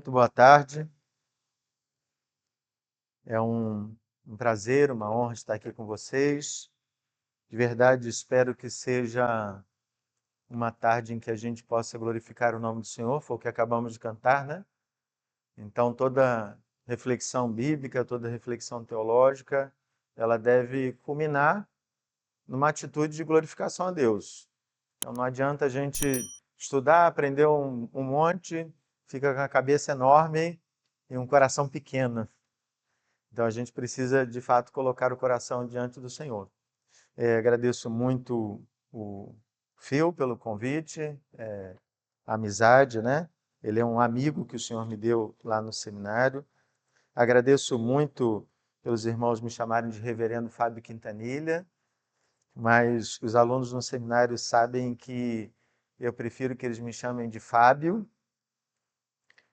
muito boa tarde. É um prazer, uma honra estar aqui com vocês. De verdade, espero que seja uma tarde em que a gente possa glorificar o nome do Senhor, foi o que acabamos de cantar, né? Então, toda reflexão bíblica, toda reflexão teológica, ela deve culminar numa atitude de glorificação a Deus. Então, não adianta a gente estudar, aprender um monte, fica com a cabeça enorme e um coração pequeno. Então a gente precisa, de fato, colocar o coração diante do Senhor. Agradeço muito o Phil pelo convite, a amizade, né? Ele é um amigo que o Senhor me deu lá no seminário. Agradeço muito pelos irmãos me chamarem de Reverendo Fábio Quintanilha, mas os alunos no seminário sabem que eu prefiro que eles me chamem de Fábio.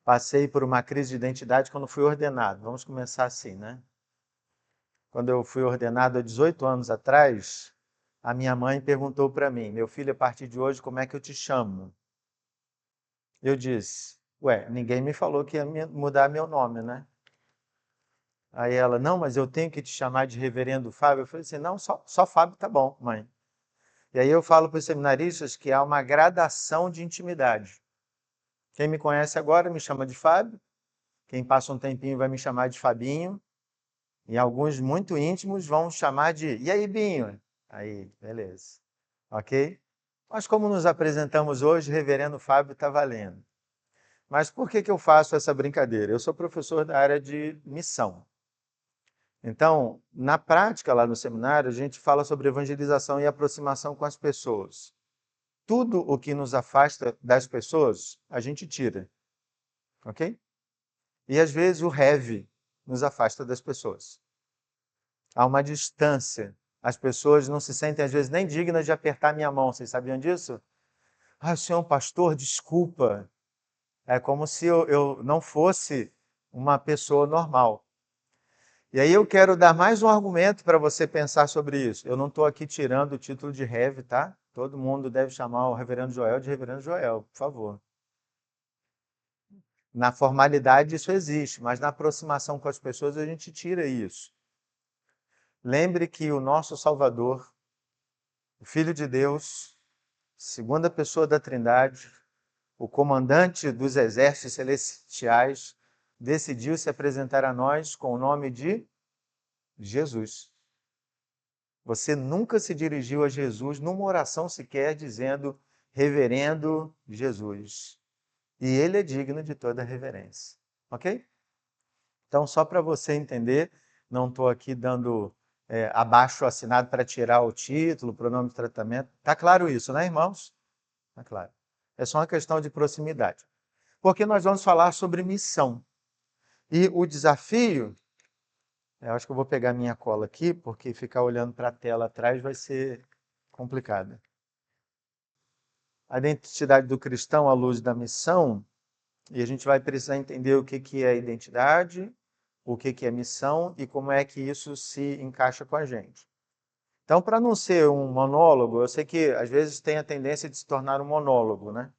Passei por uma crise de identidade quando fui ordenado. Vamos começar assim, né? Quando eu fui ordenado há 18 anos atrás, a minha mãe perguntou para mim: meu filho, a partir de hoje, como é que eu te chamo? Eu disse: ué, ninguém me falou que ia mudar meu nome, né? Aí ela: não, mas eu tenho que te chamar de Reverendo Fábio. Eu falei assim: não, só Fábio tá bom, mãe. E aí eu falo para os seminaristas que há uma gradação de intimidade. Quem me conhece agora me chama de Fábio, quem passa um tempinho vai me chamar de Fabinho, e alguns muito íntimos vão chamar de e aí, Binho? Aí, beleza. Ok? Mas como nos apresentamos hoje, Reverendo Fábio está valendo. Mas por que eu faço essa brincadeira? Eu sou professor da área de missão. Então, na prática lá no seminário, a gente fala sobre evangelização e aproximação com as pessoas. Tudo o que nos afasta das pessoas, a gente tira. Ok? E às vezes o heavy nos afasta das pessoas. Há uma distância. As pessoas não se sentem, às vezes, nem dignas de apertar minha mão. Vocês sabiam disso? Ah, o senhor é um pastor, desculpa. É como se eu não fosse uma pessoa normal. E aí eu quero dar mais um argumento para você pensar sobre isso. Eu não estou aqui tirando o título de Rev, tá? Todo mundo deve chamar o Reverendo Joel de Reverendo Joel, por favor. Na formalidade isso existe, mas na aproximação com as pessoas a gente tira isso. Lembre que o nosso Salvador, o Filho de Deus, segunda pessoa da Trindade, o comandante dos exércitos celestiais, decidiu se apresentar a nós com o nome de Jesus. Você nunca se dirigiu a Jesus numa oração sequer dizendo Reverendo Jesus. E ele é digno de toda reverência. Ok? Então, só para você entender, não estou aqui dando abaixo assinado para tirar o título, pronome de tratamento. Está claro isso, né, irmãos? Está claro. É só uma questão de proximidade. Porque nós vamos falar sobre missão. E o desafio, eu acho que eu vou pegar minha cola aqui, porque ficar olhando para a tela atrás vai ser complicado. A identidade do cristão à luz da missão, e a gente vai precisar entender o que é identidade, o que é missão e como é que isso se encaixa com a gente. Então, para não ser um monólogo, eu sei que às vezes tem a tendência de se tornar um monólogo, né?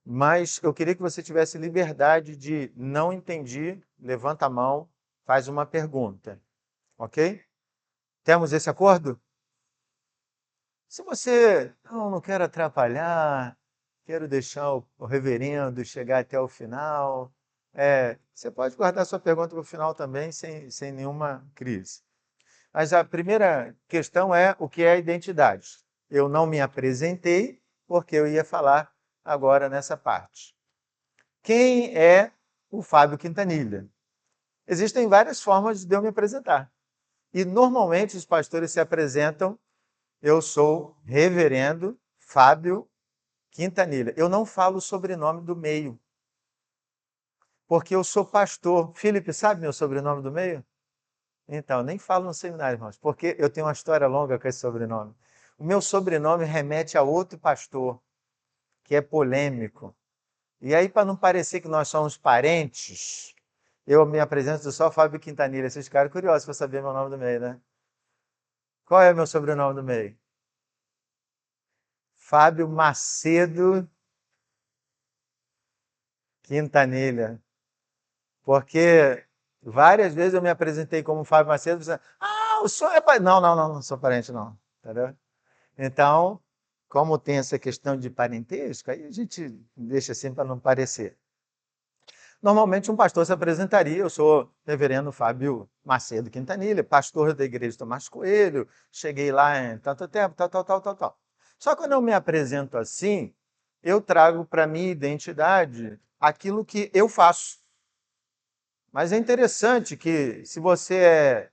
Mas eu queria que você tivesse liberdade de não entendi, levanta a mão, faz uma pergunta. Ok? Temos esse acordo? Se você não quero atrapalhar, quero deixar o reverendo chegar até o final, você pode guardar sua pergunta para o final também, sem nenhuma crise. Mas a primeira questão é o que é a identidade. Eu não me apresentei porque eu ia falar agora nessa parte. Quem é o Fábio Quintanilha? Existem várias formas de eu me apresentar. E normalmente os pastores se apresentam, eu sou Reverendo Fábio Quintanilha. Eu não falo o sobrenome do meio, porque eu sou pastor. Felipe, sabe meu sobrenome do meio? Então, nem falo no seminário, irmãos, porque eu tenho uma história longa com esse sobrenome. O meu sobrenome remete a outro pastor, que é polêmico. E aí, para não parecer que nós somos parentes, eu me apresento só Fábio Quintanilha. Vocês ficaram curiosos para saber meu nome do meio, né? Qual é o meu sobrenome do meio? Fábio Macedo Quintanilha. Porque várias vezes eu me apresentei como Fábio Macedo, dizendo, o senhor é pai. Não, não, não, não sou parente, não. Entendeu? Então, como tem essa questão de parentesco, aí a gente deixa assim para não parecer. Normalmente um pastor se apresentaria, eu sou reverendo Fábio Macedo Quintanilha, pastor da igreja Tomás Coelho, cheguei lá em tanto tempo, tal. Só que quando eu me apresento assim, eu trago para minha identidade aquilo que eu faço. Mas é interessante que se você é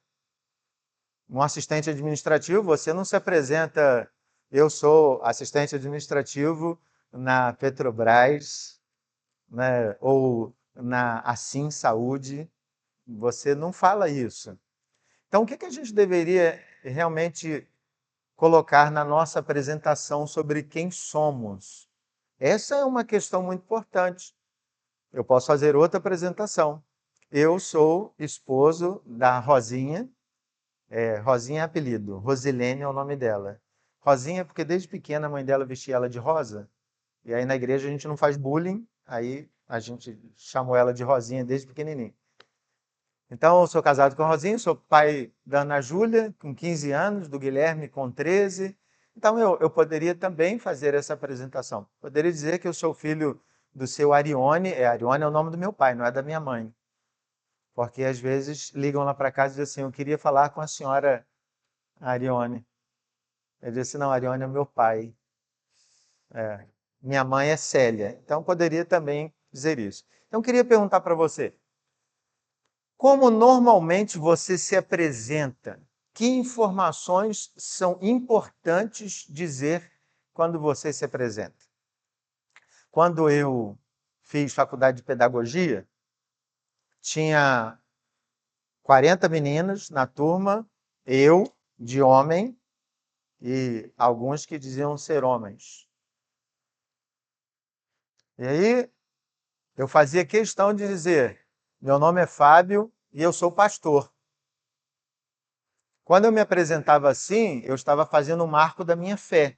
um assistente administrativo, você não se apresenta, eu sou assistente administrativo na Petrobras, né, ou na Assim Saúde, você não fala isso. Então, o que a gente deveria realmente colocar na nossa apresentação sobre quem somos? Essa é uma questão muito importante. Eu posso fazer outra apresentação. Eu sou esposo da Rosinha. Rosinha é apelido, Rosilene é o nome dela. Rosinha porque desde pequena a mãe dela vestia ela de rosa. E aí na igreja a gente não faz bullying, aí a gente chamou ela de Rosinha desde pequenininho. Então, eu sou casado com a Rosinha, sou pai da Ana Júlia, com 15 anos, do Guilherme, com 13. Então, eu poderia também fazer essa apresentação. Poderia dizer que eu sou filho do seu Arione. Arione é o nome do meu pai, não é da minha mãe. Porque às vezes ligam lá para casa e dizem assim, eu queria falar com a senhora Arione. Eu disse, não, Arione é meu pai. É. Minha mãe é Célia. Então, poderia também dizer isso. Então, eu queria perguntar para você, como normalmente você se apresenta? Que informações são importantes dizer quando você se apresenta? Quando eu fiz faculdade de pedagogia, tinha 40 meninas na turma, eu, de homem, e alguns que diziam ser homens. E aí eu fazia questão de dizer: meu nome é Fábio e eu sou pastor. Quando eu me apresentava assim, eu estava fazendo o marco da minha fé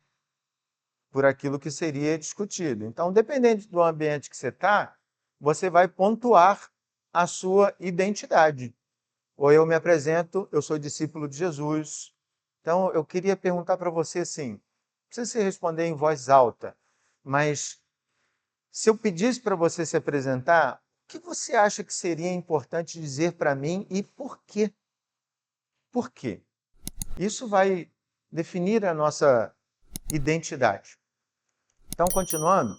por aquilo que seria discutido. Então, dependente do ambiente que você está, você vai pontuar a sua identidade. Ou eu me apresento, eu sou discípulo de Jesus. Então, eu queria perguntar para você assim, não precisa se responder em voz alta, mas se eu pedisse para você se apresentar, o que você acha que seria importante dizer para mim e por quê? Por quê? Isso vai definir a nossa identidade. Então, continuando,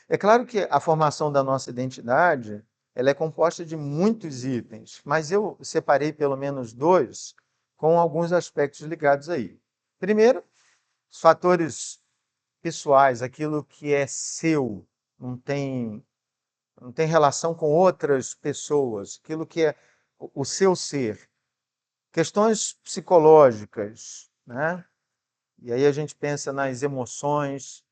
é claro que a formação da nossa identidade, ela é composta de muitos itens, mas eu separei pelo menos dois com alguns aspectos ligados aí. Primeiro, os fatores pessoais, aquilo que é seu, não tem, não tem relação com outras pessoas, aquilo que é o seu ser. Questões psicológicas, né? E aí a gente pensa nas emoções.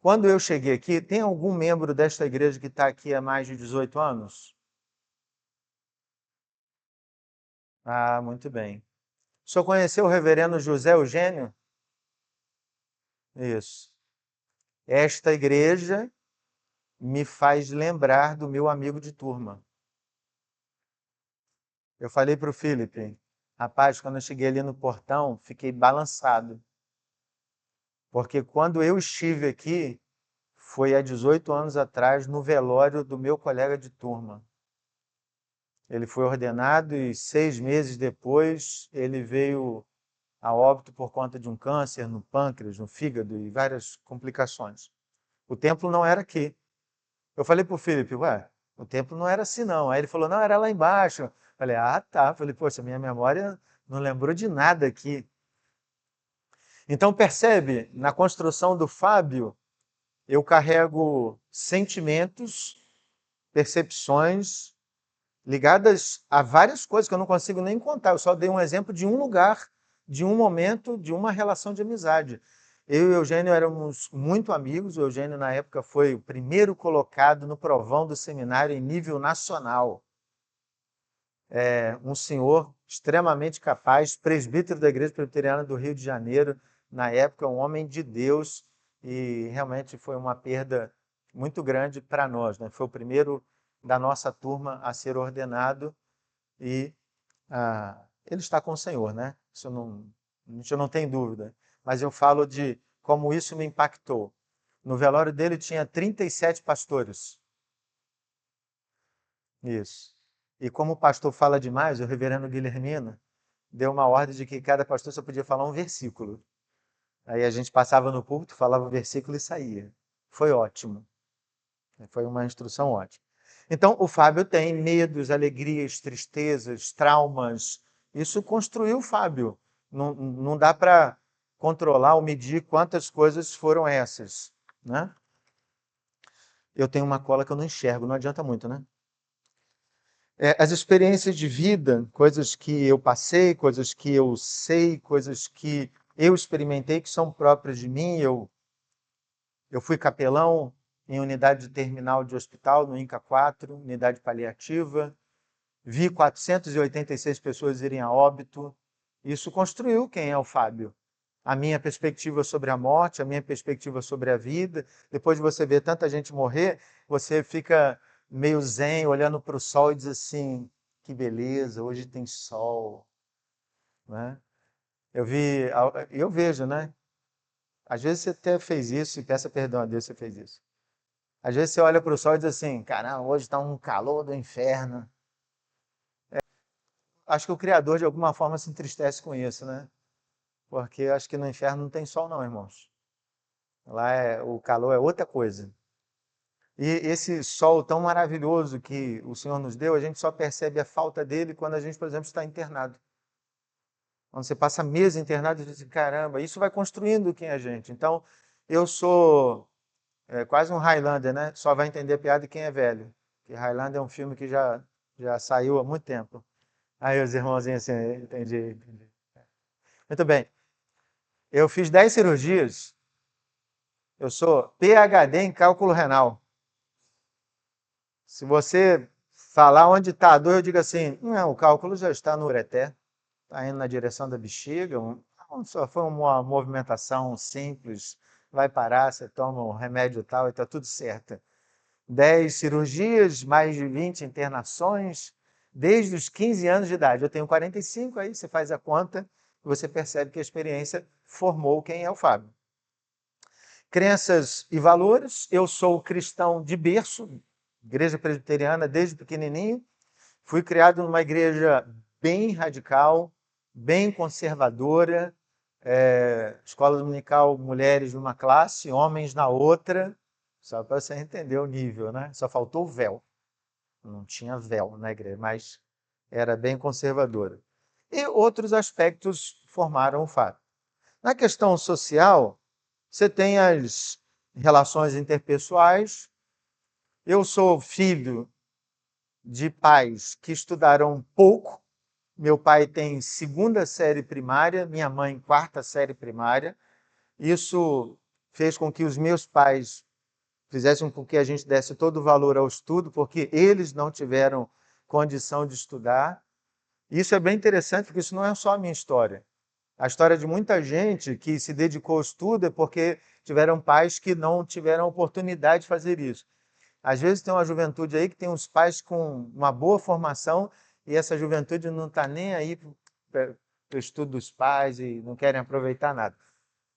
Quando eu cheguei aqui, tem algum membro desta igreja que está aqui há mais de 18 anos? Ah, muito bem. O senhor conheceu o reverendo José Eugênio? Isso. Esta igreja me faz lembrar do meu amigo de turma. Eu falei para o Felipe, rapaz, quando eu cheguei ali no portão, fiquei balançado. Porque quando eu estive aqui, foi há 18 anos atrás, no velório do meu colega de turma. Ele foi ordenado e 6 meses depois ele veio a óbito por conta de um câncer no pâncreas, no fígado e várias complicações. O templo não era aqui. Eu falei para o Felipe, ué, o templo não era assim não. Aí ele falou, não, era lá embaixo. Eu falei, ah, tá. Eu falei, poxa, minha memória não lembrou de nada aqui. Então percebe, na construção do Fábio, eu carrego sentimentos, percepções ligadas a várias coisas que eu não consigo nem contar. Eu só dei um exemplo de um lugar, de um momento, de uma relação de amizade. Eu e o Eugênio éramos muito amigos. O Eugênio, na época, foi o primeiro colocado no provão do seminário em nível nacional. Um senhor extremamente capaz, presbítero da Igreja Presbiteriana do Rio de Janeiro, na época, um homem de Deus, e realmente foi uma perda muito grande para nós, né? Foi o primeiro da nossa turma a ser ordenado e ele está com o Senhor, né? Isso não, a gente não tem dúvida. Mas eu falo de como isso me impactou. No velório dele tinha 37 pastores. Isso. E como o pastor fala demais, o reverendo Guilhermino deu uma ordem de que cada pastor só podia falar um versículo. Aí a gente passava no púlpito, falava o versículo e saía. Foi ótimo. Foi uma instrução ótima. Então, o Fábio tem medos, alegrias, tristezas, traumas. Isso construiu o Fábio. Não dá para controlar ou medir quantas coisas foram essas, né? Eu tenho uma cola que eu não enxergo, não adianta muito, né? As experiências de vida, coisas que eu passei, coisas que eu sei, coisas que eu experimentei que são próprias de mim. Eu fui capelão em unidade terminal de hospital, no INCA 4, unidade paliativa. Vi 486 pessoas irem a óbito. Isso construiu quem é o Fábio. A minha perspectiva sobre a morte, a minha perspectiva sobre a vida. Depois de você ver tanta gente morrer, você fica meio zen, olhando para o sol e diz assim, que beleza, hoje tem sol. Né? Eu vejo, né? Às vezes você até fez isso e peça perdão a Deus se você fez isso. Às vezes você olha para o sol e diz assim, caramba, hoje está um calor do inferno. Acho que o Criador, de alguma forma, se entristece com isso, né? Porque acho que no inferno não tem sol, não, irmãos. Lá o calor é outra coisa. E esse sol tão maravilhoso que o Senhor nos deu, a gente só percebe a falta dele quando a gente, por exemplo, está internado. Quando você passa meses internado, você diz, caramba, isso vai construindo quem é a gente. Então, eu sou quase um Highlander, né? Só vai entender a piada quem é velho. Porque Highlander é um filme que já saiu há muito tempo. Aí os irmãozinhos assim, entendi. Muito bem. Eu fiz 10 cirurgias. Eu sou PhD em cálculo renal. Se você falar onde está a dor, eu digo assim, não, o cálculo já está no ureter, está indo na direção da bexiga, só foi uma movimentação simples, vai parar, você toma o remédio tal e está tudo certo. 10 cirurgias, mais de 20 internações, desde os 15 anos de idade. Eu tenho 45, aí você faz a conta e você percebe que a experiência formou quem é o Fábio. Crenças e valores. Eu sou cristão de berço, igreja presbiteriana desde pequenininho. Fui criado numa igreja bem radical, bem conservadora. Escola dominical, mulheres numa classe, homens na outra. Só para você entender o nível, né? Só faltou o véu. Não tinha véu na igreja, mas era bem conservadora. E outros aspectos formaram o fato. Na questão social, você tem as relações interpessoais. Eu sou filho de pais que estudaram pouco. Meu pai tem segunda série primária, minha mãe quarta série primária. Isso fez com que os meus pais fizessem com que a gente desse todo o valor ao estudo, porque eles não tiveram condição de estudar. Isso é bem interessante, porque isso não é só a minha história. A história de muita gente que se dedicou ao estudo é porque tiveram pais que não tiveram oportunidade de fazer isso. Às vezes tem uma juventude aí que tem uns pais com uma boa formação e essa juventude não está nem aí para o estudo dos pais e não querem aproveitar nada.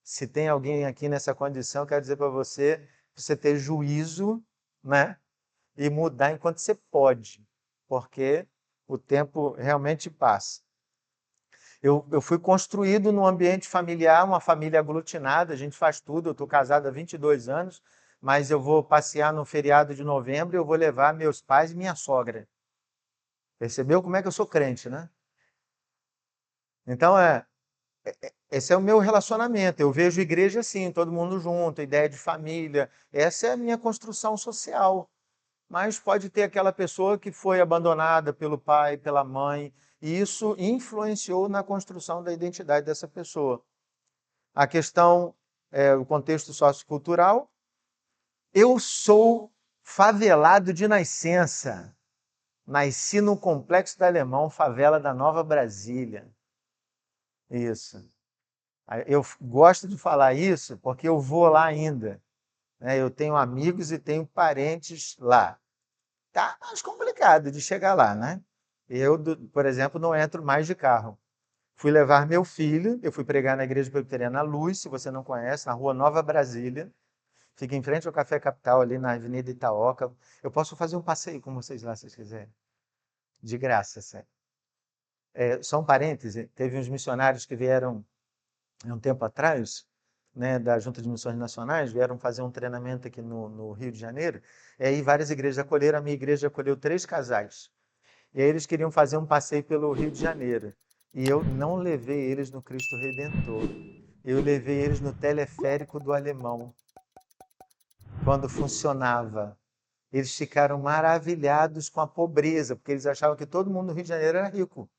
Se tem alguém aqui nessa condição, eu quero dizer para você ter juízo, né? E mudar enquanto você pode, porque o tempo realmente passa. Eu fui construído num ambiente familiar, uma família aglutinada, a gente faz tudo. Eu estou casado há 22 anos, mas eu vou passear no feriado de novembro e eu vou levar meus pais e minha sogra. Percebeu como é que eu sou crente, né? Então, esse é o meu relacionamento. Eu vejo igreja assim, todo mundo junto, ideia de família. Essa é a minha construção social. Mas pode ter aquela pessoa que foi abandonada pelo pai, pela mãe, e isso influenciou na construção da identidade dessa pessoa. A questão o contexto sociocultural. Eu sou favelado de nascença. Nasci no Complexo da Alemão, favela da Nova Brasília. Isso. Eu gosto de falar isso porque eu vou lá ainda, né? Eu tenho amigos e tenho parentes lá. tá mais complicado de chegar lá, né? Eu, por exemplo, não entro mais de carro. Fui levar meu filho, eu fui pregar na Igreja Presbiteriana Luz, se você não conhece, na Rua Nova Brasília. Fica em frente ao Café Capital, ali na Avenida Itaoca. Eu posso fazer um passeio com vocês lá, se vocês quiserem. De graça, sério. Só um parêntese, teve uns missionários que vieram há um tempo atrás, né, da Junta de Missões Nacionais, vieram fazer um treinamento aqui no Rio de Janeiro, e aí várias igrejas acolheram, a minha igreja acolheu 3 casais. E aí eles queriam fazer um passeio pelo Rio de Janeiro. E eu não levei eles no Cristo Redentor. Eu levei eles no teleférico do Alemão, quando funcionava. Eles ficaram maravilhados com a pobreza, porque eles achavam que todo mundo no Rio de Janeiro era rico.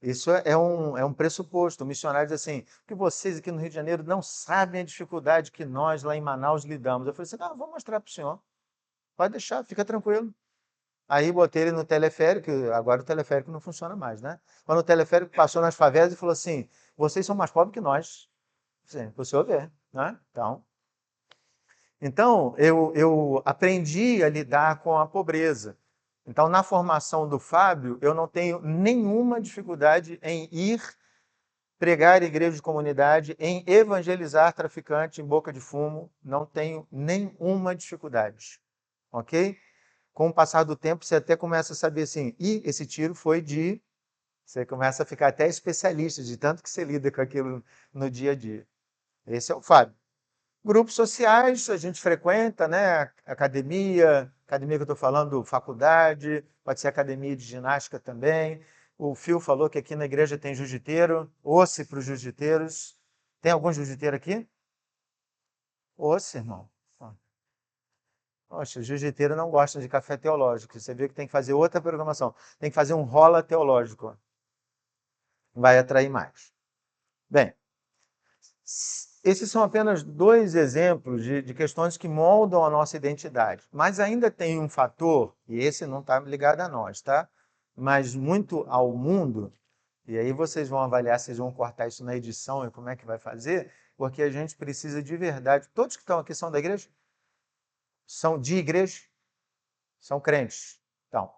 Isso é um pressuposto. O missionário diz assim, que vocês aqui no Rio de Janeiro não sabem a dificuldade que nós lá em Manaus lidamos. Eu falei assim, não, vou mostrar para o senhor. Pode deixar, fica tranquilo. Aí botei ele no teleférico, agora o teleférico não funciona mais, né? Quando o teleférico passou nas favelas e falou assim, vocês são mais pobres que nós. Sim, para o senhor ver, né? Então eu aprendi a lidar com a pobreza. Então, na formação do Fábio, eu não tenho nenhuma dificuldade em ir pregar igreja de comunidade, em evangelizar traficante em boca de fumo, não tenho nenhuma dificuldade, ok? Com o passar do tempo, você até começa a saber assim, e esse tiro foi de... Você começa a ficar até especialista de tanto que você lida com aquilo no dia a dia. Esse é o Fábio. Grupos sociais, a gente frequenta, né? Academia que eu estou falando, faculdade, pode ser academia de ginástica também. O Phil falou que aqui na igreja tem jiu-jiteiro, osse para os jiu-jiteiros. Tem algum jiu-jiteiro aqui? Osse, irmão. Poxa, o jiu-jiteiro não gosta de café teológico. Você vê que tem que fazer outra programação. Tem que fazer um rola teológico. Vai atrair mais. Bem, esses são apenas 2 exemplos de questões que moldam a nossa identidade. Mas ainda tem um fator, e esse não está ligado a nós, tá? Mas muito ao mundo, e aí vocês vão avaliar, vocês vão cortar isso na edição e como é que vai fazer, porque a gente precisa de verdade. Todos que estão aqui são da igreja? São de igreja? São crentes? Então,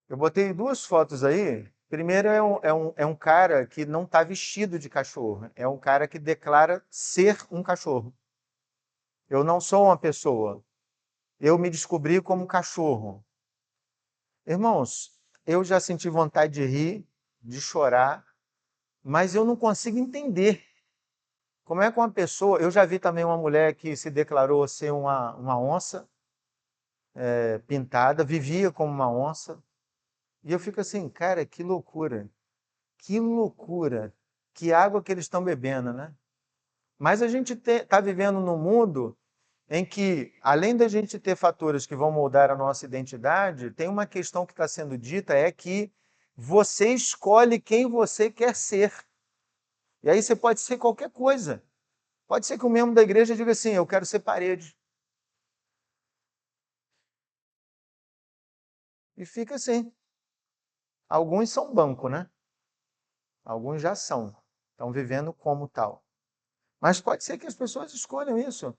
eu botei 2 fotos aí. Primeiro é um cara que não está vestido de cachorro. É um cara que declara ser um cachorro. Eu não sou uma pessoa. Eu me descobri como um cachorro. Irmãos, eu já senti vontade de rir, de chorar, mas eu não consigo entender como é que uma pessoa... Eu já vi também uma mulher que se declarou ser uma onça pintada, vivia como uma onça. E eu fico assim, cara, que loucura. Que loucura. Que água que eles estão bebendo, né? Mas a gente está vivendo num mundo em que, além da gente ter fatores que vão moldar a nossa identidade, tem uma questão que está sendo dita, é que você escolhe quem você quer ser. E aí você pode ser qualquer coisa. Pode ser que um membro da igreja diga assim, eu quero ser parede. E fica assim. Alguns são banco, né? Alguns já são. Estão vivendo como tal. Mas pode ser que as pessoas escolham isso.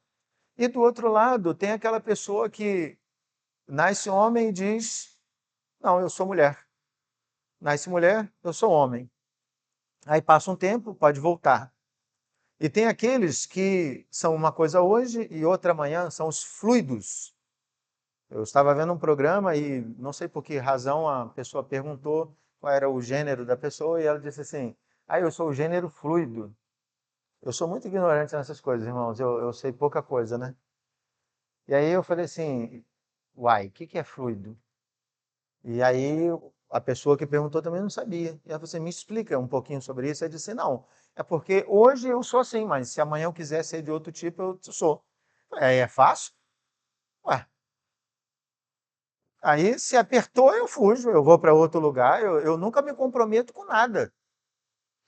E do outro lado, tem aquela pessoa que nasce homem e diz, não, eu sou mulher. Nasce mulher, eu sou homem. Aí passa um tempo, pode voltar. E tem aqueles que são uma coisa hoje e outra amanhã, são os fluidos. Eu estava vendo um programa e não sei por que razão a pessoa perguntou qual era o gênero da pessoa e ela disse assim, eu sou o gênero fluido. Eu sou muito ignorante nessas coisas, irmãos, eu sei pouca coisa, né? E aí eu falei assim, uai, o que é fluido? E aí a pessoa que perguntou também não sabia. E ela falou assim, me explica um pouquinho sobre isso. Eu disse, não, é porque hoje eu sou assim, mas se amanhã eu quiser ser de outro tipo, eu sou. É fácil? Ué. Aí se apertou, eu fujo, eu vou para outro lugar, eu nunca me comprometo com nada.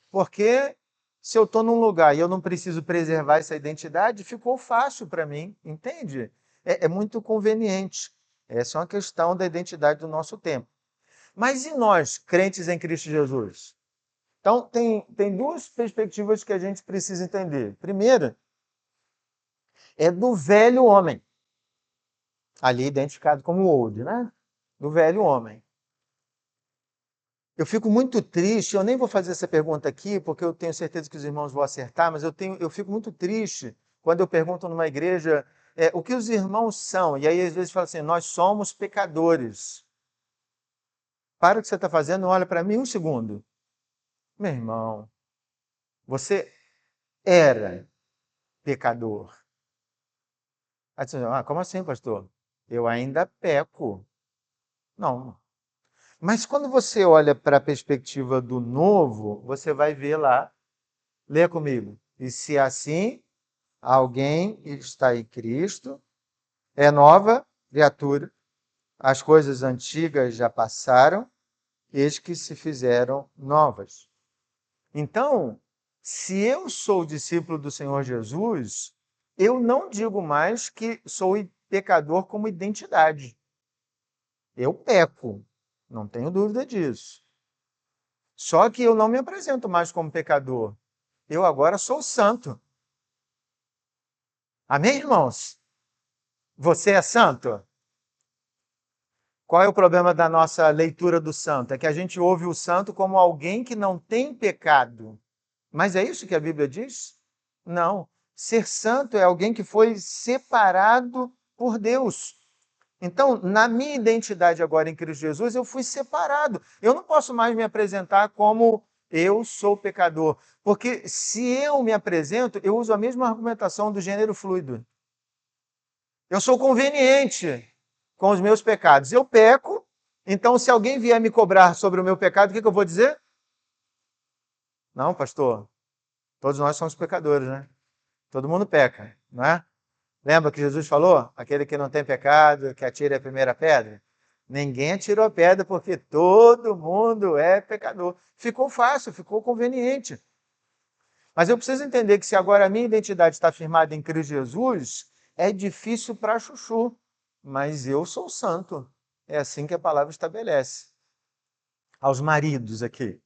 Porque se eu estou num lugar e eu não preciso preservar essa identidade, ficou fácil para mim, entende? É muito conveniente. Essa é uma questão da identidade do nosso tempo. Mas e nós, crentes em Cristo Jesus? Então, tem 2 perspectivas que a gente precisa entender. Primeira, é do velho homem. ali identificado como old, né? Do velho homem. Eu fico muito triste, eu nem vou fazer essa pergunta aqui, porque eu tenho certeza que os irmãos vão acertar, mas eu fico muito triste quando eu pergunto numa igreja o que os irmãos são, e aí às vezes fala assim, nós somos pecadores. Para o que você está fazendo, olha para mim um segundo. Meu irmão, você era pecador. Aí você diz, como assim, pastor? Eu ainda peco. Não. Mas quando você olha para a perspectiva do novo, você vai ver lá, lê comigo. E se assim alguém está em Cristo, é nova criatura, as coisas antigas já passaram, eis que se fizeram novas. Então, se eu sou discípulo do Senhor Jesus, eu não digo mais que sou pecador como identidade. Eu peco, não tenho dúvida disso. Só que eu não me apresento mais como pecador. Eu agora sou santo. Amém, irmãos? Você é santo? Qual é o problema da nossa leitura do santo? É que a gente ouve o santo como alguém que não tem pecado. Mas é isso que a Bíblia diz? Não. Ser santo é alguém que foi separado por Deus. Então, na minha identidade agora em Cristo Jesus, eu fui separado. Eu não posso mais me apresentar como eu sou pecador. Porque se eu me apresento, eu uso a mesma argumentação do gênero fluido. Eu sou conveniente com os meus pecados. Eu peco, então se alguém vier me cobrar sobre o meu pecado, o que eu vou dizer? Não, pastor, todos nós somos pecadores, né? Todo mundo peca, não é? Lembra que Jesus falou? Aquele que não tem pecado, que atire a primeira pedra. Ninguém atirou a pedra porque todo mundo é pecador. Ficou fácil, ficou conveniente. Mas eu preciso entender que se agora a minha identidade está firmada em Cristo Jesus, é difícil para chuchu, mas eu sou santo. É assim que a palavra estabelece. Aos maridos aqui.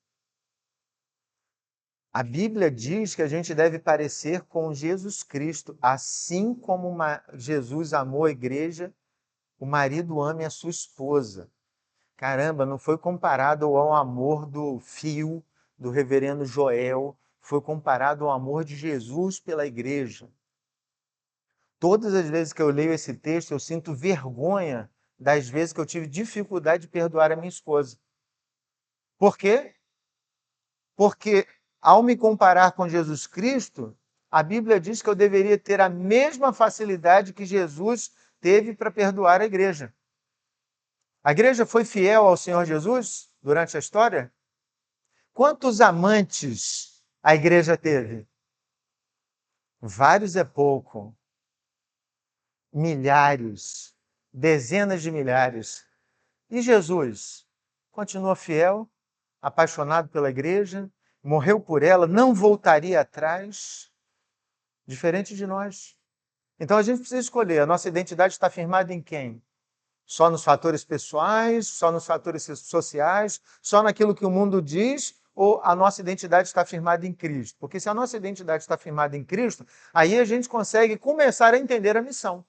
A Bíblia diz que a gente deve parecer com Jesus Cristo, assim como Jesus amou a igreja, o marido ame a sua esposa. Caramba, não foi comparado ao amor do Fio, do reverendo Joel, foi comparado ao amor de Jesus pela igreja. Todas as vezes que eu leio esse texto, eu sinto vergonha das vezes que eu tive dificuldade de perdoar a minha esposa. Por quê? Porque ao me comparar com Jesus Cristo, a Bíblia diz que eu deveria ter a mesma facilidade que Jesus teve para perdoar a igreja. A igreja foi fiel ao Senhor Jesus durante a história? Quantos amantes a igreja teve? Vários é pouco. Milhares, dezenas de milhares. E Jesus continua fiel, apaixonado pela igreja, morreu por ela, não voltaria atrás, diferente de nós. Então a gente precisa escolher, a nossa identidade está firmada em quem? Só nos fatores pessoais, só nos fatores sociais, só naquilo que o mundo diz, ou a nossa identidade está firmada em Cristo? Porque se a nossa identidade está firmada em Cristo, aí a gente consegue começar a entender a missão.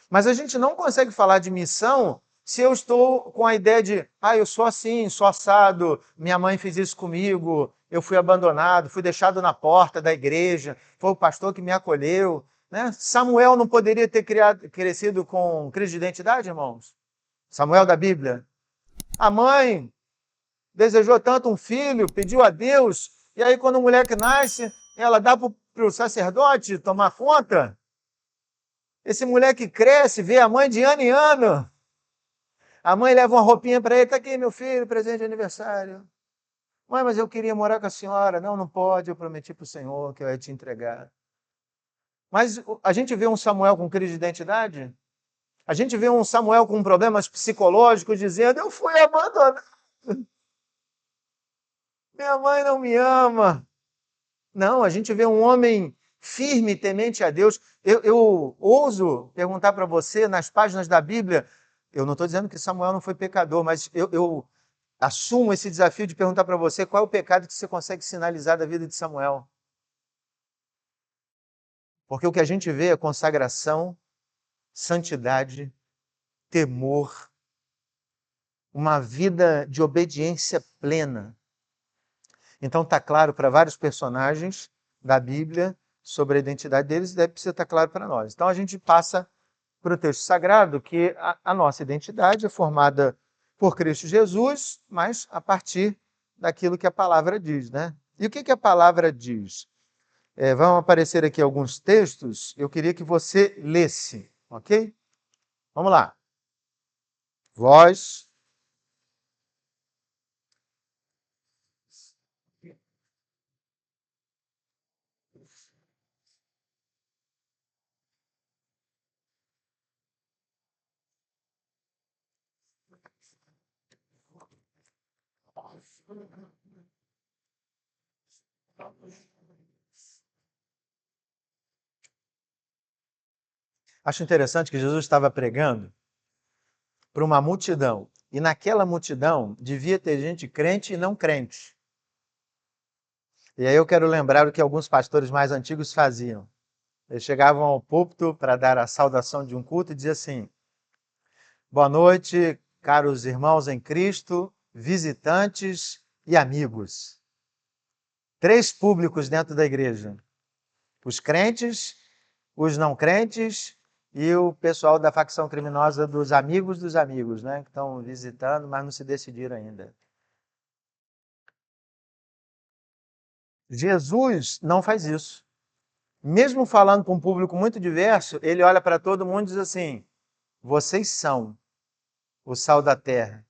Mas a gente não consegue falar de missão se eu estou com a ideia de, eu sou assim, sou assado, minha mãe fez isso comigo, eu fui abandonado, fui deixado na porta da igreja, foi o pastor que me acolheu. Né? Samuel não poderia ter crescido com crise de identidade, irmãos? Samuel da Bíblia. A mãe desejou tanto um filho, pediu a Deus, e aí quando o moleque nasce, ela dá para o sacerdote tomar conta. Esse moleque cresce, vê a mãe de ano em ano. A mãe leva uma roupinha para ele, está aqui meu filho, presente de aniversário. Mãe, mas eu queria morar com a senhora. Não, não pode, eu prometi para o Senhor que eu ia te entregar. Mas a gente vê um Samuel com crise de identidade? A gente vê um Samuel com problemas psicológicos dizendo, eu fui abandonado. Minha mãe não me ama. Não, a gente vê um homem firme, temente a Deus. Eu ouso perguntar para você, nas páginas da Bíblia, eu não estou dizendo que Samuel não foi pecador, mas eu assumo esse desafio de perguntar para você qual é o pecado que você consegue sinalizar da vida de Samuel. Porque o que a gente vê é consagração, santidade temor, uma vida de obediência plena. Então está claro para vários personagens da Bíblia sobre a identidade deles e deve precisar estar claro para nós. Então a gente passa para o texto sagrado que a nossa identidade é formada por Cristo Jesus, mas a partir daquilo que a palavra diz, né? E o que a palavra diz? Vão aparecer aqui alguns textos, eu queria que você lesse, ok? Vamos lá. Vós acho interessante que Jesus estava pregando para uma multidão. E naquela multidão devia ter gente crente e não crente. E aí eu quero lembrar o que alguns pastores mais antigos faziam. Eles chegavam ao púlpito para dar a saudação de um culto e diziam assim: boa noite, caros irmãos em Cristo, visitantes e amigos. 3 públicos dentro da igreja: os crentes, os não crentes e o pessoal da facção criminosa dos amigos, né? Que estão visitando, mas não se decidiram ainda. Jesus não faz isso. Mesmo falando para um público muito diverso, ele olha para todo mundo e diz assim: vocês são o sal da terra.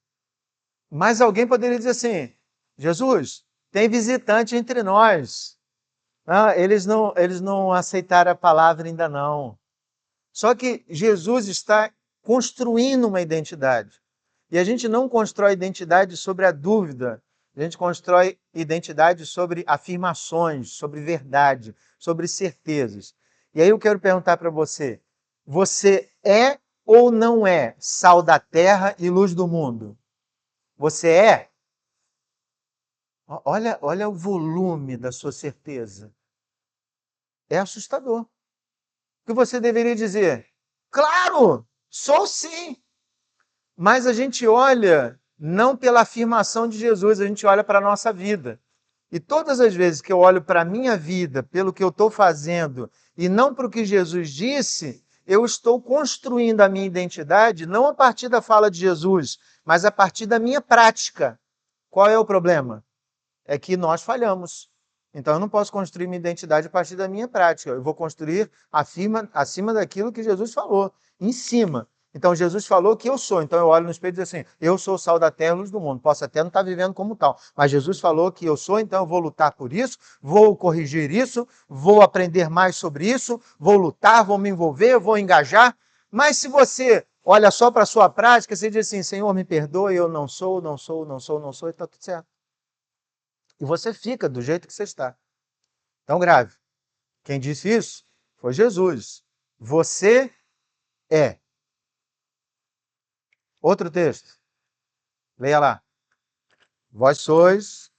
Mas alguém poderia dizer assim: Jesus, tem visitante entre nós. Ah, eles não aceitaram a palavra ainda não. Só que Jesus está construindo uma identidade. E a gente não constrói identidade sobre a dúvida. A gente constrói identidade sobre afirmações, sobre verdade, sobre certezas. E aí eu quero perguntar para você: você é ou não é sal da terra e luz do mundo? Você é? Olha o volume da sua certeza. É assustador. O que você deveria dizer? Claro, sou sim. Mas a gente olha não pela afirmação de Jesus, a gente olha para a nossa vida. E todas as vezes que eu olho para a minha vida, pelo que eu estou fazendo, e não para o que Jesus disse, eu estou construindo a minha identidade não a partir da fala de Jesus, mas a partir da minha prática. Qual é o problema? É que nós falhamos. Então eu não posso construir minha identidade a partir da minha prática. Eu vou construir acima daquilo que Jesus falou, em cima. Então Jesus falou que eu sou. Então eu olho no espelho e digo assim: eu sou o sal da terra e luz do mundo. Posso até não estar vivendo como tal, mas Jesus falou que eu sou, então eu vou lutar por isso, vou corrigir isso, vou aprender mais sobre isso, vou lutar, vou me envolver, vou engajar. Mas se você olha só para a sua prática, você diz assim: Senhor, me perdoe, eu não sou, não sou, não sou, não sou, e está tudo certo. E você fica do jeito que você está. Tão grave. Quem disse isso foi Jesus. Você é. Outro texto. Leia lá. Vós sois.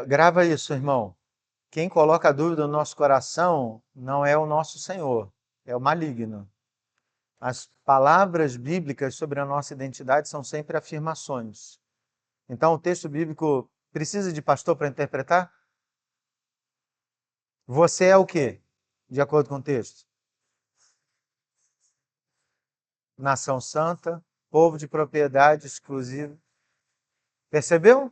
Grava isso, irmão. Quem coloca a dúvida no nosso coração não é o nosso Senhor, é o maligno. As palavras bíblicas sobre a nossa identidade são sempre afirmações. Então, o texto bíblico precisa de pastor para interpretar? Você é o quê? De acordo com o texto. Nação santa, povo de propriedade exclusiva. Percebeu?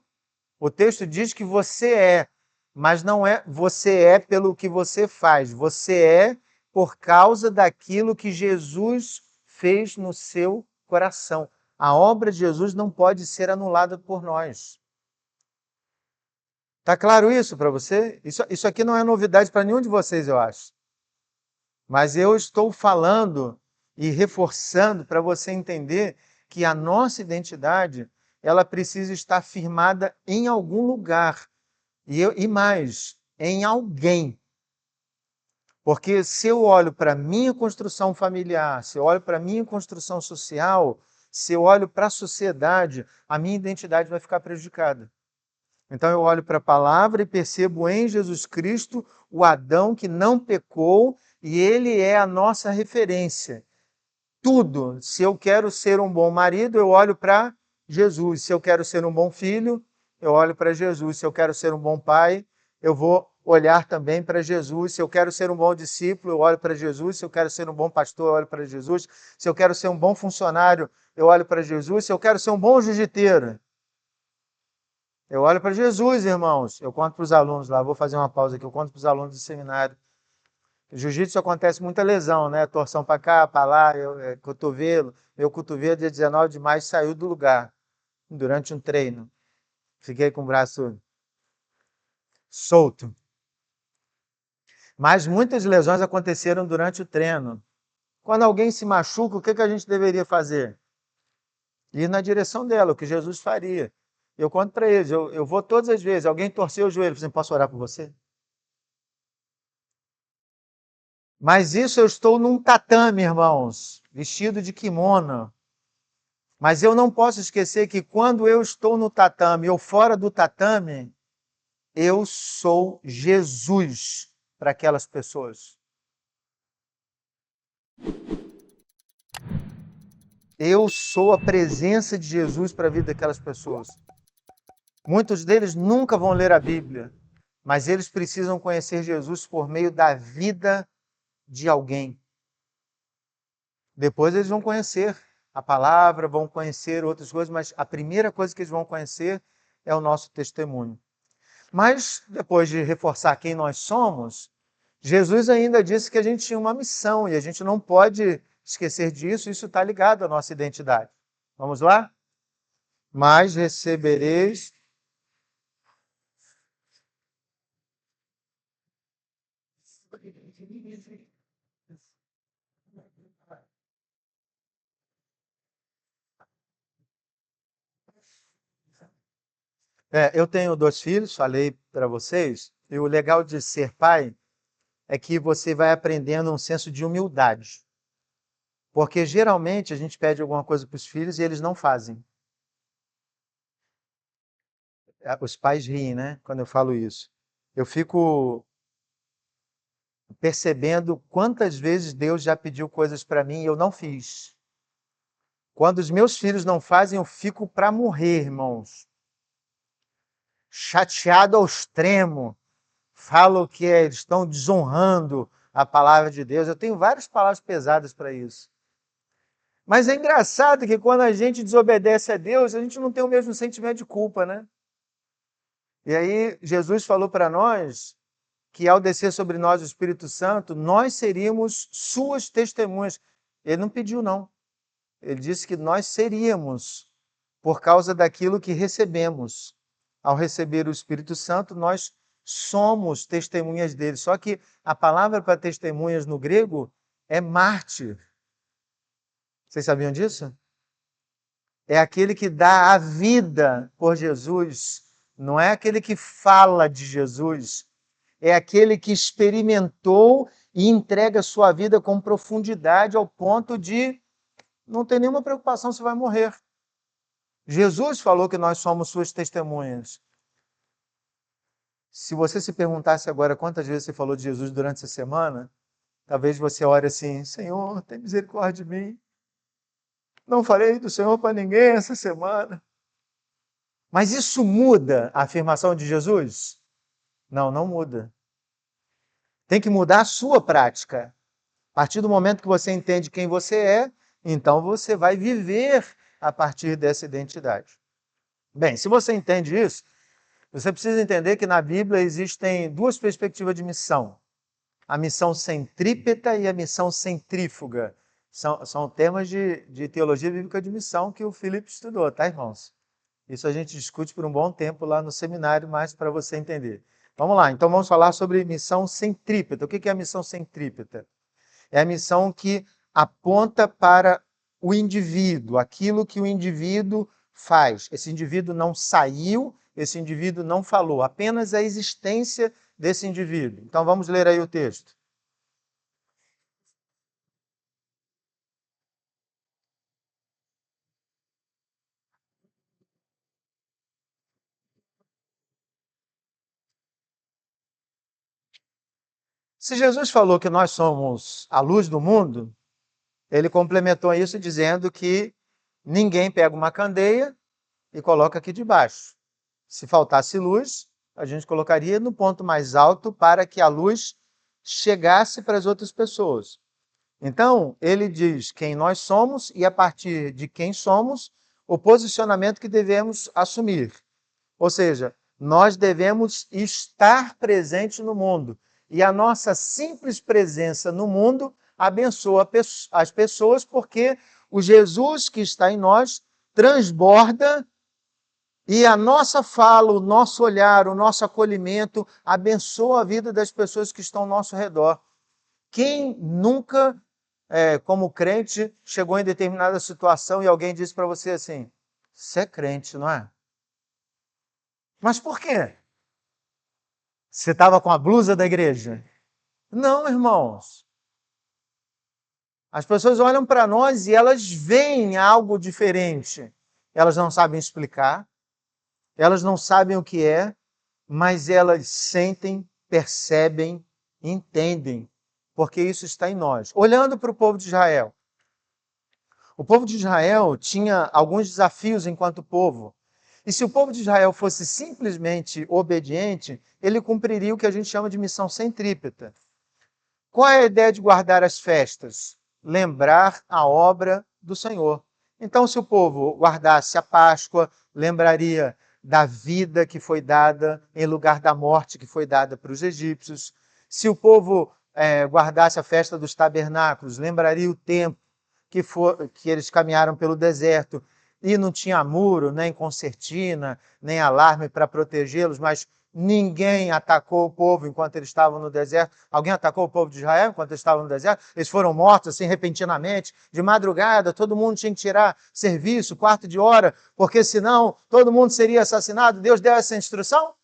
O texto diz que você é, mas não é você é pelo que você faz. Você é por causa daquilo que Jesus fez no seu coração. A obra de Jesus não pode ser anulada por nós. Tá claro isso para você? Isso aqui não é novidade para nenhum de vocês, eu acho. Mas eu estou falando e reforçando para você entender que a nossa identidade, ela precisa estar firmada em algum lugar. E mais, em alguém. Porque se eu olho para a minha construção familiar, se eu olho para a minha construção social, se eu olho para a sociedade, a minha identidade vai ficar prejudicada. Então eu olho para a palavra e percebo em Jesus Cristo o Adão que não pecou e ele é a nossa referência. Tudo. Se eu quero ser um bom marido, eu olho para Jesus. Se eu quero ser um bom filho, eu olho para Jesus. Se eu quero ser um bom pai, eu vou olhar também para Jesus. Se eu quero ser um bom discípulo, eu olho para Jesus. Se eu quero ser um bom pastor, eu olho para Jesus. Se eu quero ser um bom funcionário, eu olho para Jesus. Se eu quero ser um bom jiu-jiteiro, eu olho para Jesus, irmãos. Eu conto para os alunos lá, vou fazer uma pausa aqui, eu conto para os alunos do seminário. Jiu-jitsu acontece muita lesão, né? Torção para cá, para lá, cotovelo. Meu cotovelo, dia 19 de maio, saiu do lugar durante um treino. Fiquei com o braço solto. Mas muitas lesões aconteceram durante o treino. Quando alguém se machuca, o que a gente deveria fazer? Ir na direção dela, o que Jesus faria. Eu conto para eles, eu vou todas as vezes. Alguém torceu o joelho, eu posso orar por você? Mas isso eu estou num tatame, irmãos, vestido de kimono. Mas eu não posso esquecer que quando eu estou no tatame ou fora do tatame, eu sou Jesus para aquelas pessoas. Eu sou a presença de Jesus para a vida daquelas pessoas. Muitos deles nunca vão ler a Bíblia, mas eles precisam conhecer Jesus por meio da vida de alguém. Depois eles vão conhecer a palavra, vão conhecer outras coisas, mas a primeira coisa que eles vão conhecer é o nosso testemunho. Mas, depois de reforçar quem nós somos, Jesus ainda disse que a gente tinha uma missão e a gente não pode esquecer disso, isso está ligado à nossa identidade. Vamos lá? Mas recebereis. Eu tenho 2 filhos, falei para vocês, e o legal de ser pai é que você vai aprendendo um senso de humildade. Porque geralmente a gente pede alguma coisa para os filhos e eles não fazem. Os pais riem, né? Quando eu falo isso. Eu fico percebendo quantas vezes Deus já pediu coisas para mim e eu não fiz. Quando os meus filhos não fazem, eu fico para morrer, irmãos. Chateado ao extremo. Falo que eles estão desonrando a palavra de Deus. Eu tenho várias palavras pesadas para isso. Mas é engraçado que quando a gente desobedece a Deus, a gente não tem o mesmo sentimento de culpa, né? E aí Jesus falou para nós que ao descer sobre nós o Espírito Santo, nós seríamos suas testemunhas. Ele não pediu, não. Ele disse que nós seríamos por causa daquilo que recebemos. Ao receber o Espírito Santo, nós somos testemunhas dele. Só que a palavra para testemunhas no grego é mártir. Vocês sabiam disso? É aquele que dá a vida por Jesus. Não é aquele que fala de Jesus. É aquele que experimentou e entrega sua vida com profundidade ao ponto de não ter nenhuma preocupação se vai morrer. Jesus falou que nós somos suas testemunhas. Se você se perguntasse agora quantas vezes você falou de Jesus durante essa semana, talvez você ore assim: Senhor, tem misericórdia de mim. Não falei do Senhor para ninguém essa semana. Mas isso muda a afirmação de Jesus? Não, não muda. Tem que mudar a sua prática. A partir do momento que você entende quem você é, então você vai viver a partir dessa identidade. Bem, se você entende isso, você precisa entender que na Bíblia existem 2 perspectivas de missão. A missão centrípeta e a missão centrífuga. São temas de teologia bíblica de missão que o Filipe estudou, tá, irmãos? Isso a gente discute por um bom tempo lá no seminário, mas para você entender. Vamos lá, então vamos falar sobre missão centrípeta. O que é a missão centrípeta? É a missão que aponta para o indivíduo, aquilo que o indivíduo faz. Esse indivíduo não saiu, esse indivíduo não falou, apenas a existência desse indivíduo. Então vamos ler aí o texto. Se Jesus falou que nós somos a luz do mundo, ele complementou isso dizendo que ninguém pega uma candeia e coloca aqui debaixo. Se faltasse luz, a gente colocaria no ponto mais alto para que a luz chegasse para as outras pessoas. Então, ele diz quem nós somos e, a partir de quem somos, o posicionamento que devemos assumir. Ou seja, nós devemos estar presentes no mundo. E a nossa simples presença no mundo abençoa as pessoas, porque o Jesus que está em nós transborda e a nossa fala, o nosso olhar, o nosso acolhimento abençoa a vida das pessoas que estão ao nosso redor. Quem nunca, como crente, chegou em determinada situação e alguém disse para você assim: você é crente, não é? Mas por quê? Você estava com a blusa da igreja? Não, irmãos. As pessoas olham para nós e elas veem algo diferente. Elas não sabem explicar, elas não sabem o que é, mas elas sentem, percebem, entendem, porque isso está em nós. Olhando para o povo de Israel. O povo de Israel tinha alguns desafios enquanto povo. E se o povo de Israel fosse simplesmente obediente, ele cumpriria o que a gente chama de missão centrípeta. Qual é a ideia de guardar as festas? Lembrar a obra do Senhor. Então, se o povo guardasse a Páscoa, lembraria da vida que foi dada em lugar da morte que foi dada para os egípcios. Se o povo guardasse a festa dos tabernáculos, lembraria o tempo que eles caminharam pelo deserto e não tinha muro, nem concertina, nem alarme para protegê-los, mas ninguém atacou o povo enquanto eles estavam no deserto. Alguém atacou o povo de Israel enquanto eles estavam no deserto? Eles foram mortos assim repentinamente, de madrugada, todo mundo tinha que tirar serviço, quarto de hora, porque senão todo mundo seria assassinado. Deus deu essa instrução?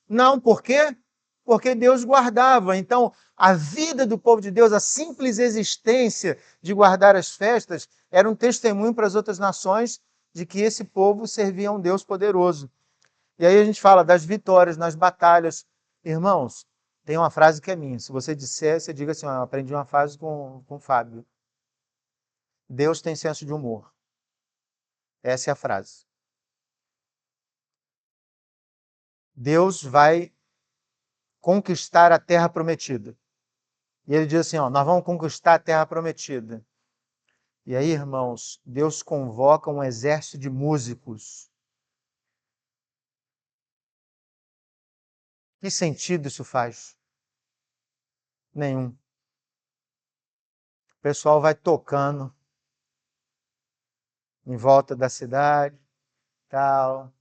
Não, por quê? Porque Deus guardava. Então, a vida do povo de Deus, a simples existência de guardar as festas, era um testemunho para as outras nações de que esse povo servia a um Deus poderoso. E aí a gente fala das vitórias nas batalhas. Irmãos, tem uma frase que é minha. Se você disser, você diga assim: eu aprendi uma frase com o Fábio. Deus tem senso de humor. Essa é a frase. Deus vai conquistar a terra prometida. E ele diz assim, nós vamos conquistar a terra prometida. E aí, irmãos, Deus convoca um exército de músicos. Que sentido isso faz? Nenhum. O pessoal vai tocando em volta da cidade, tal,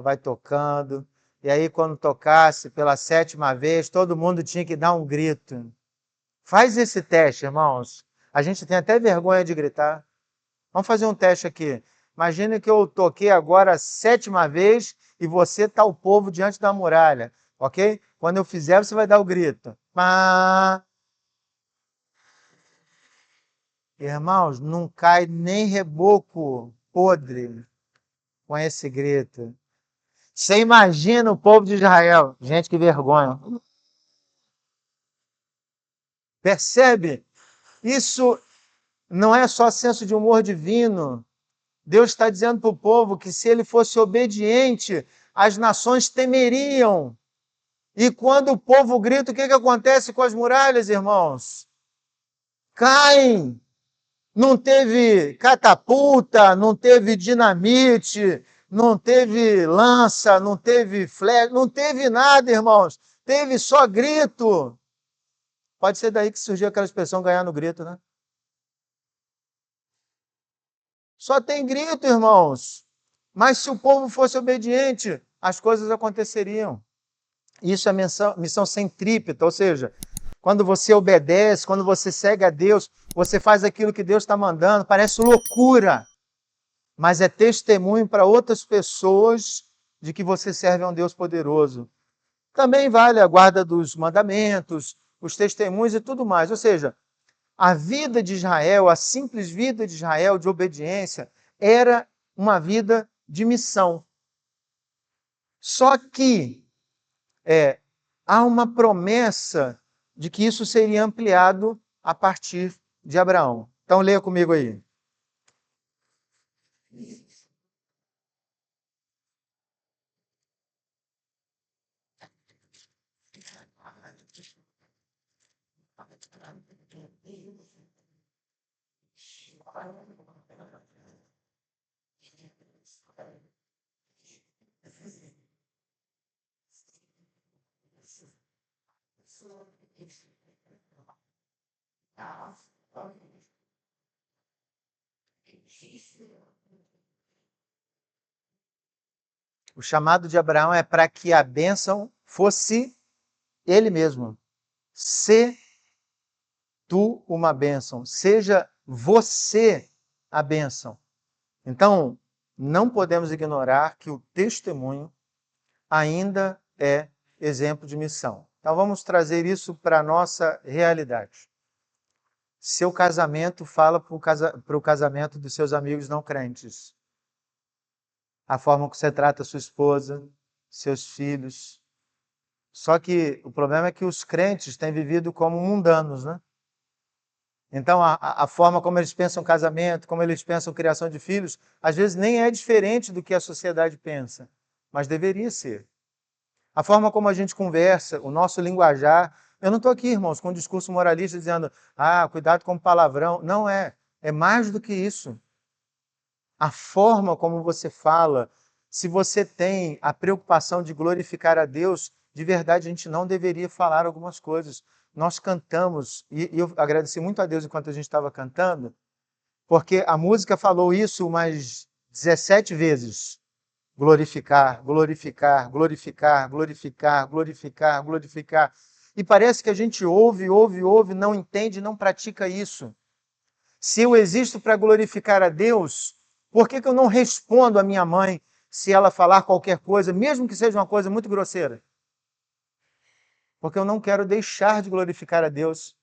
vai tocando. E aí, quando tocasse pela 7ª vez, todo mundo tinha que dar um grito. Faz esse teste, irmãos. A gente tem até vergonha de gritar. Vamos fazer um teste aqui. Imagine que eu toquei agora a 7ª vez e você está o povo diante da muralha, ok? Quando eu fizer, você vai dar o grito. Pá! Irmãos, não cai nem reboco podre com esse grito. Você imagina o povo de Israel. Gente, que vergonha. Percebe? Isso não é só senso de humor divino. Deus está dizendo para o povo que se ele fosse obediente, as nações temeriam. E quando o povo grita, o que acontece com as muralhas, irmãos? Caem. Não teve catapulta, não teve dinamite, não teve lança, não teve flecha, não teve nada, irmãos. Teve só grito. Pode ser daí que surgiu aquela expressão ganhar no grito, né? Só tem grito, irmãos. Mas se o povo fosse obediente, as coisas aconteceriam. Isso é missão centrípeta, ou seja, quando você obedece, quando você segue a Deus, você faz aquilo que Deus está mandando, parece loucura, mas é testemunho para outras pessoas de que você serve a um Deus poderoso. Também vale a guarda dos mandamentos, os testemunhos e tudo mais. Ou seja, a vida de Israel, a simples vida de Israel, de obediência, era uma vida de missão. Só que há uma promessa de que isso seria ampliado a partir de Abraão. Então leia comigo aí. O chamado de Abraão é para que a bênção fosse ele mesmo. Se tu uma bênção, seja você a bênção. Então, não podemos ignorar que o testemunho ainda é exemplo de missão. Então, vamos trazer isso para a nossa realidade. Seu casamento fala para o casamento dos seus amigos não crentes. A forma que você trata sua esposa, seus filhos. Só que o problema é que os crentes têm vivido como mundanos, né? Então, a forma como eles pensam casamento, como eles pensam criação de filhos, às vezes nem é diferente do que a sociedade pensa, mas deveria ser. A forma como a gente conversa, o nosso linguajar. Eu não estou aqui, irmãos, com um discurso moralista dizendo, cuidado com o palavrão. Não é. É mais do que isso. A forma como você fala, se você tem a preocupação de glorificar a Deus, de verdade a gente não deveria falar algumas coisas. Nós cantamos, e eu agradeci muito a Deus enquanto a gente estava cantando, porque a música falou isso umas 17 vezes. Glorificar, glorificar, glorificar, glorificar, glorificar, glorificar. E parece que a gente ouve, ouve, ouve, não entende, não pratica isso. Se eu existo para glorificar a Deus, por que eu não respondo à minha mãe se ela falar qualquer coisa, mesmo que seja uma coisa muito grosseira? Porque eu não quero deixar de glorificar a Deus.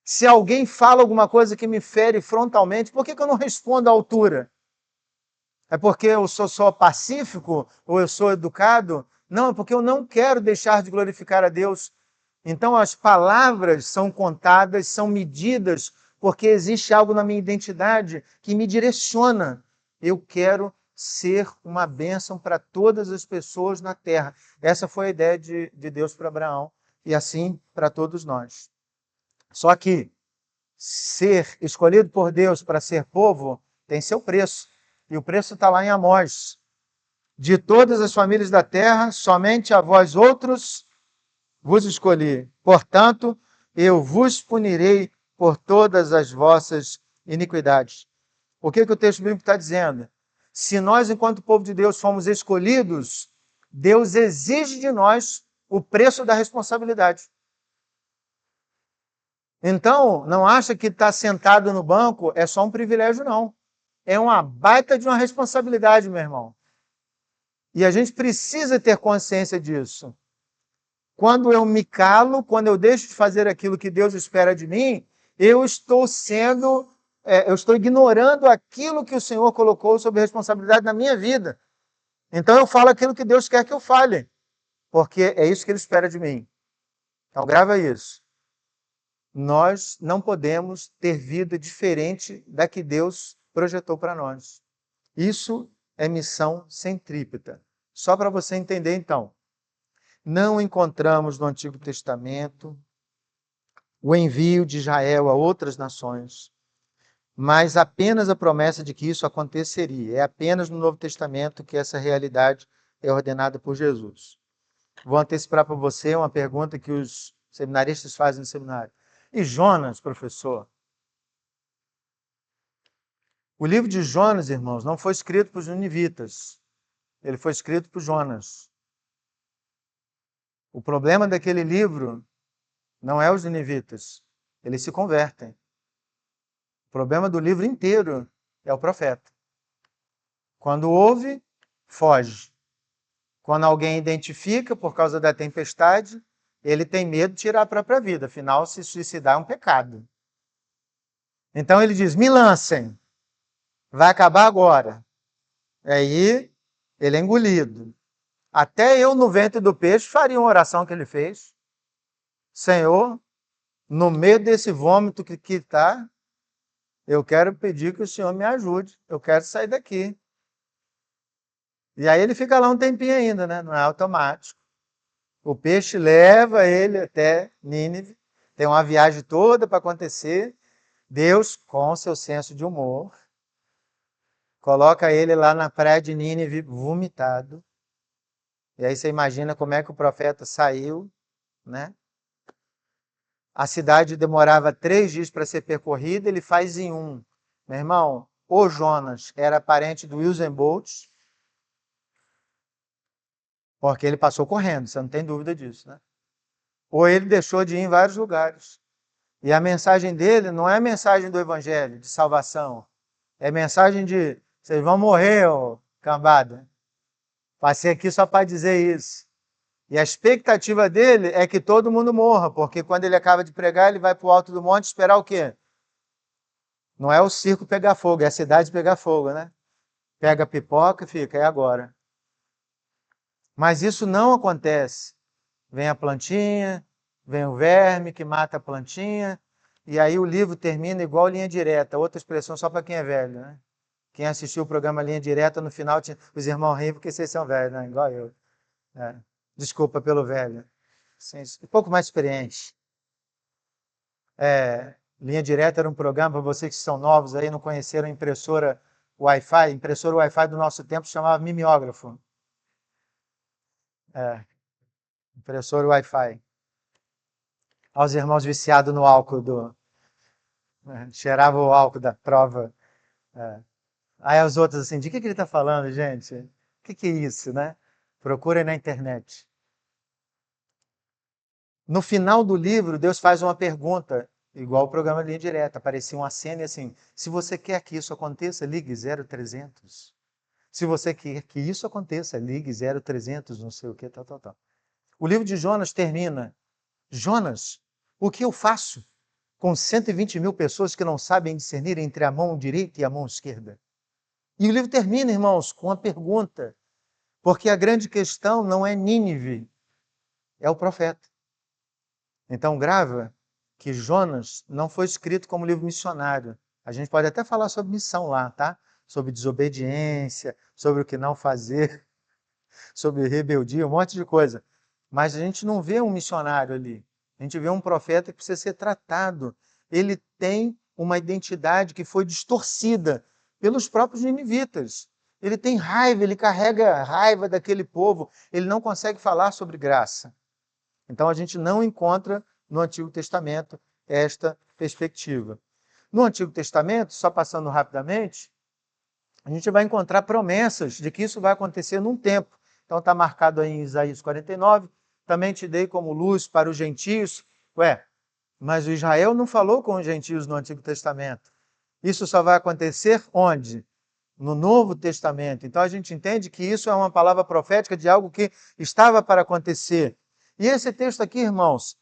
Se alguém fala alguma coisa que me fere frontalmente, por que eu não respondo à altura? É porque eu sou só pacífico ou eu sou educado? Não, é porque eu não quero deixar de glorificar a Deus. Então as palavras são contadas, são medidas, porque existe algo na minha identidade que me direciona. Eu quero ser uma bênção para todas as pessoas na terra. Essa foi a ideia de Deus para Abraão e assim para todos nós. Só que ser escolhido por Deus para ser povo tem seu preço. E o preço está lá em Amós. De todas as famílias da terra, somente a vós outros vos escolhi. Portanto, eu vos punirei por todas as vossas iniquidades. O que o texto bíblico está dizendo? Se nós, enquanto povo de Deus, fomos escolhidos, Deus exige de nós o preço da responsabilidade. Então, não acha que estar sentado no banco é só um privilégio, não. É uma baita de uma responsabilidade, meu irmão. E a gente precisa ter consciência disso. Quando eu me calo, quando eu deixo de fazer aquilo que Deus espera de mim, eu estou ignorando aquilo que o Senhor colocou sob responsabilidade na minha vida. Então eu falo aquilo que Deus quer que eu fale, porque é isso que Ele espera de mim. Então grava isso. Nós não podemos ter vida diferente da que Deus projetou para nós. Isso é missão centrípeta. Só para você entender, então. Não encontramos no Antigo Testamento o envio de Israel a outras nações, mas apenas a promessa de que isso aconteceria. É apenas no Novo Testamento que essa realidade é ordenada por Jesus. Vou antecipar para você uma pergunta que os seminaristas fazem no seminário. E Jonas, professor? O livro de Jonas, irmãos, não foi escrito para os ninivitas. Ele foi escrito por Jonas. O problema daquele livro não é os ninivitas. Eles se convertem. O problema do livro inteiro é o profeta. Quando ouve, foge. Quando alguém identifica por causa da tempestade, ele tem medo de tirar a própria vida. Afinal, se suicidar é um pecado. Então ele diz, me lancem. Vai acabar agora. Aí ele é engolido. Até eu no ventre do peixe faria uma oração que ele fez. Senhor, no meio desse vômito que está, eu quero pedir que o Senhor me ajude. Eu quero sair daqui. E aí ele fica lá um tempinho ainda, né? Não é automático. O peixe leva ele até Nínive. Tem uma viagem toda para acontecer. Deus, com seu senso de humor, coloca ele lá na praia de Nínive vomitado. E aí você imagina como é que o profeta saiu, né? A cidade demorava 3 dias para ser percorrida, ele faz em 1. Meu irmão, o Jonas era parente do Usain Bolt, porque ele passou correndo, você não tem dúvida disso, né? Ou ele deixou de ir em vários lugares. E a mensagem dele não é a mensagem do evangelho, de salvação. É mensagem de, vocês vão morrer, ô cambada. Passei aqui só para dizer isso. E a expectativa dele é que todo mundo morra, porque quando ele acaba de pregar, ele vai para o alto do monte esperar o quê? Não é o circo pegar fogo, é a cidade pegar fogo, né? Pega a pipoca e fica, é agora. Mas isso não acontece. Vem a plantinha, vem o verme que mata a plantinha, e aí o livro termina igual Linha Direta, outra expressão só para quem é velho, né? Quem assistiu o programa Linha Direta, no final os irmãos riem porque vocês são velhos, né? Igual eu. É. Desculpa pelo velho. Sim, um pouco mais experiente. Linha Direta era um programa, para vocês que são novos aí, não conheceram a impressora Wi-Fi. Impressora Wi-Fi do nosso tempo chamava mimeógrafo. Impressora Wi-Fi. Aos irmãos viciados no álcool cheirava o álcool da prova. Aí os outros assim, de que ele está falando, gente? O que é isso, né? Procurem na internet. No final do livro, Deus faz uma pergunta, igual o programa Linha Direta. Aparecia uma cena e assim, se você quer que isso aconteça, ligue 0300. Se você quer que isso aconteça, ligue 0300, não sei o que, tal, tal, tal. O livro de Jonas termina, Jonas, o que eu faço com 120 mil pessoas que não sabem discernir entre a mão direita e a mão esquerda? E o livro termina, irmãos, com uma pergunta, porque a grande questão não é Nínive, é o profeta. Então grava que Jonas não foi escrito como livro missionário. A gente pode até falar sobre missão lá, tá? Sobre desobediência, sobre o que não fazer, sobre rebeldia, um monte de coisa. Mas a gente não vê um missionário ali. A gente vê um profeta que precisa ser tratado. Ele tem uma identidade que foi distorcida pelos próprios ninivitas. Ele tem raiva, ele carrega raiva daquele povo. Ele não consegue falar sobre graça. Então a gente não encontra no Antigo Testamento esta perspectiva. No Antigo Testamento, só passando rapidamente, a gente vai encontrar promessas de que isso vai acontecer num tempo. Então está marcado aí em Isaías 49, também te dei como luz para os gentios. Mas o Israel não falou com os gentios no Antigo Testamento. Isso só vai acontecer onde? No Novo Testamento. Então a gente entende que isso é uma palavra profética de algo que estava para acontecer. E esse texto aqui, irmãos,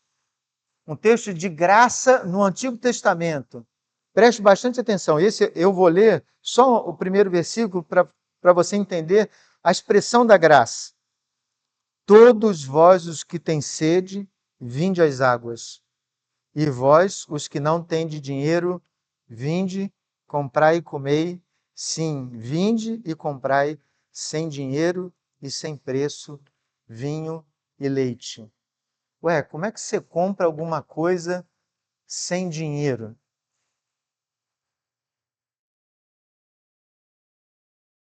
um texto de graça no Antigo Testamento. Preste bastante atenção. Esse eu vou ler só o primeiro versículo para você entender a expressão da graça. Todos vós os que têm sede, vinde às águas. E vós, os que não tendes dinheiro, vinde, comprai e comei. Sim, vinde e comprai sem dinheiro e sem preço, vinho e leite. Como é que você compra alguma coisa sem dinheiro?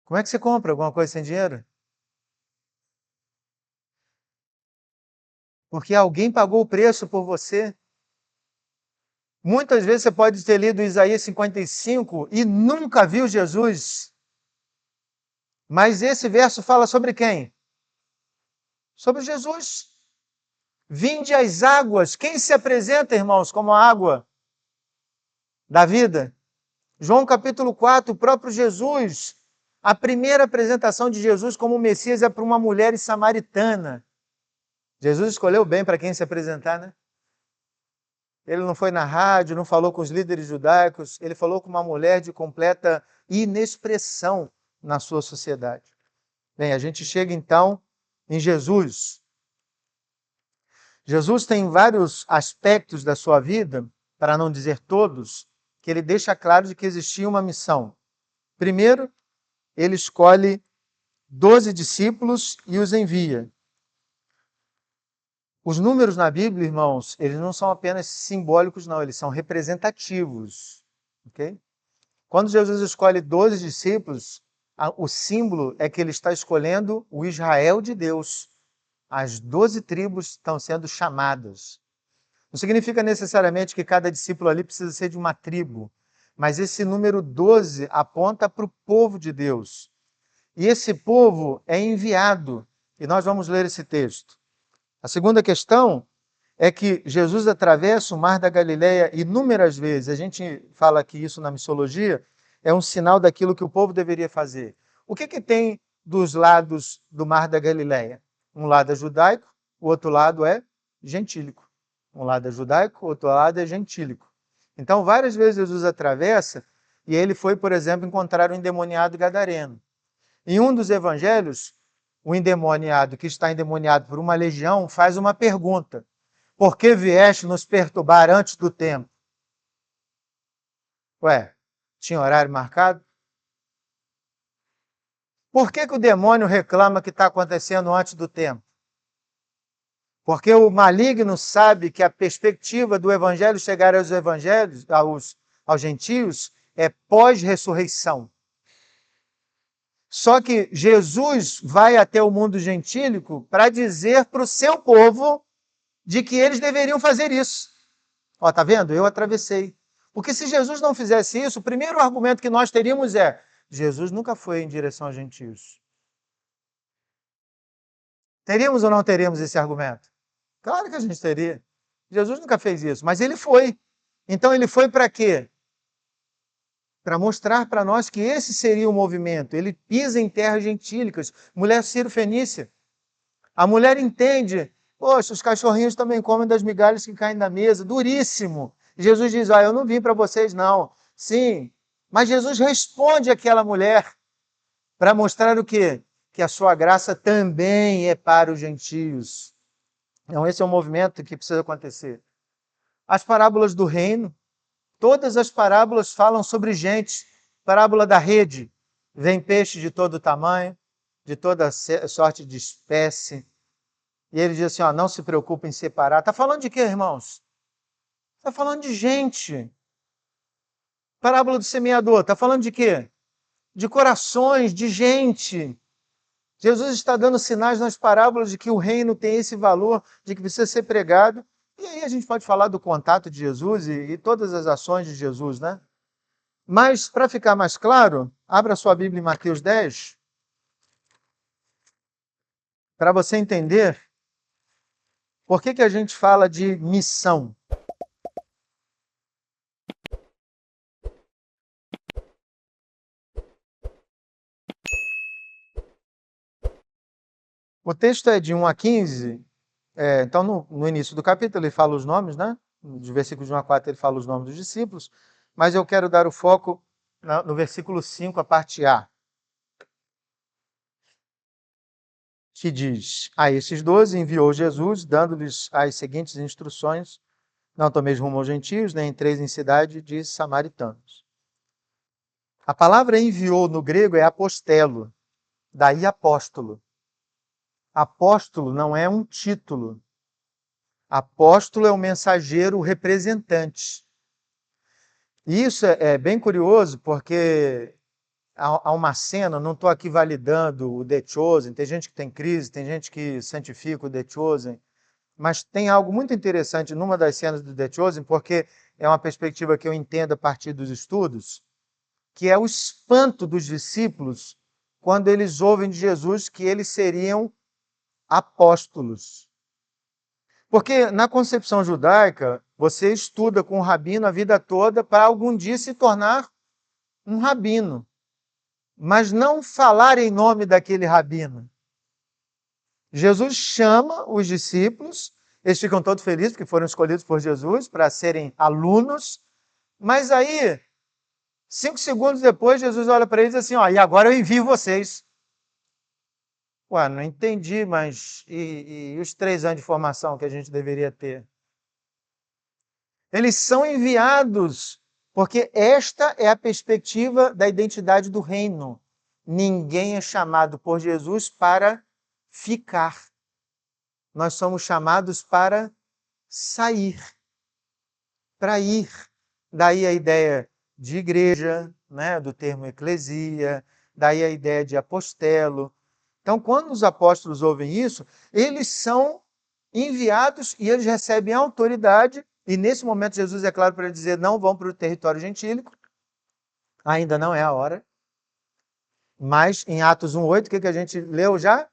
Como é que você compra alguma coisa sem dinheiro? Porque alguém pagou o preço por você. Muitas vezes você pode ter lido Isaías 55 e nunca viu Jesus. Mas esse verso fala sobre quem? Sobre Jesus. Vinde as águas. Quem se apresenta, irmãos, como a água da vida? João capítulo 4, o próprio Jesus. A primeira apresentação de Jesus como Messias é para uma mulher samaritana. Jesus escolheu bem para quem se apresentar, né? Ele não foi na rádio, não falou com os líderes judaicos, ele falou com uma mulher de completa inexpressão na sua sociedade. Bem, a gente chega então em Jesus. Jesus tem vários aspectos da sua vida, para não dizer todos, que ele deixa claro de que existia uma missão. Primeiro, ele escolhe 12 discípulos e os envia. Os números na Bíblia, irmãos, eles não são apenas simbólicos, não, eles são representativos. Okay? Quando Jesus escolhe 12 discípulos, o símbolo é que ele está escolhendo o Israel de Deus. As 12 tribos estão sendo chamadas. Não significa necessariamente que cada discípulo ali precisa ser de uma tribo, mas esse número 12 aponta para o povo de Deus. E esse povo é enviado. E nós vamos ler esse texto. A segunda questão é que Jesus atravessa o Mar da Galileia inúmeras vezes. A gente fala que isso na missiologia é um sinal daquilo que o povo deveria fazer. O que tem dos lados do Mar da Galileia? Um lado é judaico, o outro lado é gentílico. Um lado é judaico, o outro lado é gentílico. Então, várias vezes Jesus atravessa e ele foi, por exemplo, encontrar um endemoniado gadareno. Em um dos evangelhos, o endemoniado que está endemoniado por uma legião faz uma pergunta: por que vieste nos perturbar antes do tempo? Ué, tinha horário marcado? Por que o demônio reclama que está acontecendo antes do tempo? Porque o maligno sabe que a perspectiva do evangelho chegar aos evangelhos, aos gentios, é pós-ressurreição. Só que Jesus vai até o mundo gentílico para dizer para o seu povo de que eles deveriam fazer isso. Ó, tá vendo? Eu atravessei. Porque se Jesus não fizesse isso, o primeiro argumento que nós teríamos é: Jesus nunca foi em direção aos gentios. Teríamos ou não teríamos esse argumento? Claro que a gente teria. Jesus nunca fez isso, mas ele foi. Então ele foi para quê? Para mostrar para nós que esse seria o movimento. Ele pisa em terras gentílicas. Mulher Ciro-Fenícia. A mulher entende. Poxa, os cachorrinhos também comem das migalhas que caem da mesa. Duríssimo. Jesus diz: eu não vim para vocês, não. Sim, mas Jesus responde àquela mulher para mostrar o quê? Que a sua graça também é para os gentios. Então, esse é um movimento que precisa acontecer. As parábolas do reino, todas as parábolas falam sobre gente. Parábola da rede, vem peixe de todo tamanho, de toda sorte de espécie. E ele diz assim, não se preocupe em separar. Está falando de quê, irmãos? Está falando de gente. Parábola do semeador, está falando de quê? De corações, de gente. Jesus está dando sinais nas parábolas de que o reino tem esse valor, de que precisa ser pregado. E aí a gente pode falar do contato de Jesus e todas as ações de Jesus, né? Mas, para ficar mais claro, abra sua Bíblia em Mateus 10, para você entender por que a gente fala de missão. O texto é de 1 a 15, então no início do capítulo ele fala os nomes, né? Dos versículos de 1 a 4 ele fala os nomes dos discípulos, mas eu quero dar o foco no versículo 5, a parte A, que diz: a esses 12 enviou Jesus, dando-lhes as seguintes instruções: não tomeis rumo aos gentios, nem entreis em cidade de samaritanos. A palavra enviou no grego é apostelo, daí apóstolo. Apóstolo não é um título. Apóstolo é o mensageiro, o representante. E isso é bem curioso, porque há uma cena, não estou aqui validando o The Chosen, tem gente que tem crise, tem gente que santifica o The Chosen, mas tem algo muito interessante numa das cenas do The Chosen, porque é uma perspectiva que eu entendo a partir dos estudos, que é o espanto dos discípulos quando eles ouvem de Jesus que eles seriam apóstolos. Porque na concepção judaica, você estuda com o rabino a vida toda para algum dia se tornar um rabino, mas não falar em nome daquele rabino. Jesus chama os discípulos, eles ficam todos felizes porque foram escolhidos por Jesus para serem alunos, mas aí, 5 segundos depois, Jesus olha para eles assim, ó, e agora eu envio vocês. Ué, não entendi, mas e os 3 anos de formação que a gente deveria ter? Eles são enviados, porque esta é a perspectiva da identidade do reino. Ninguém é chamado por Jesus para ficar. Nós somos chamados para sair, para ir. Daí a ideia de igreja, né, do termo eclesia, daí a ideia de apostelo. Então, quando os apóstolos ouvem isso, eles são enviados e eles recebem autoridade. E nesse momento Jesus é claro para dizer, não vão para o território gentílico, ainda não é a hora. Mas em Atos 1,8, o que a gente leu já?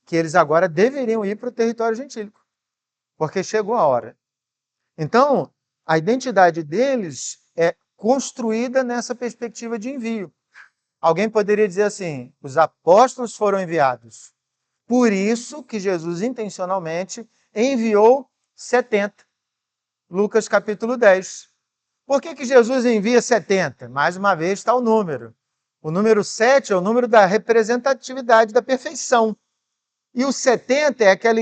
Que eles agora deveriam ir para o território gentílico, porque chegou a hora. Então, a identidade deles é construída nessa perspectiva de envio. Alguém poderia dizer assim, os apóstolos foram enviados. Por isso que Jesus intencionalmente enviou 70. Lucas capítulo 10. Por que Jesus envia 70? Mais uma vez está o número. O número 7 é o número da representatividade, da perfeição. E o 70 é aquela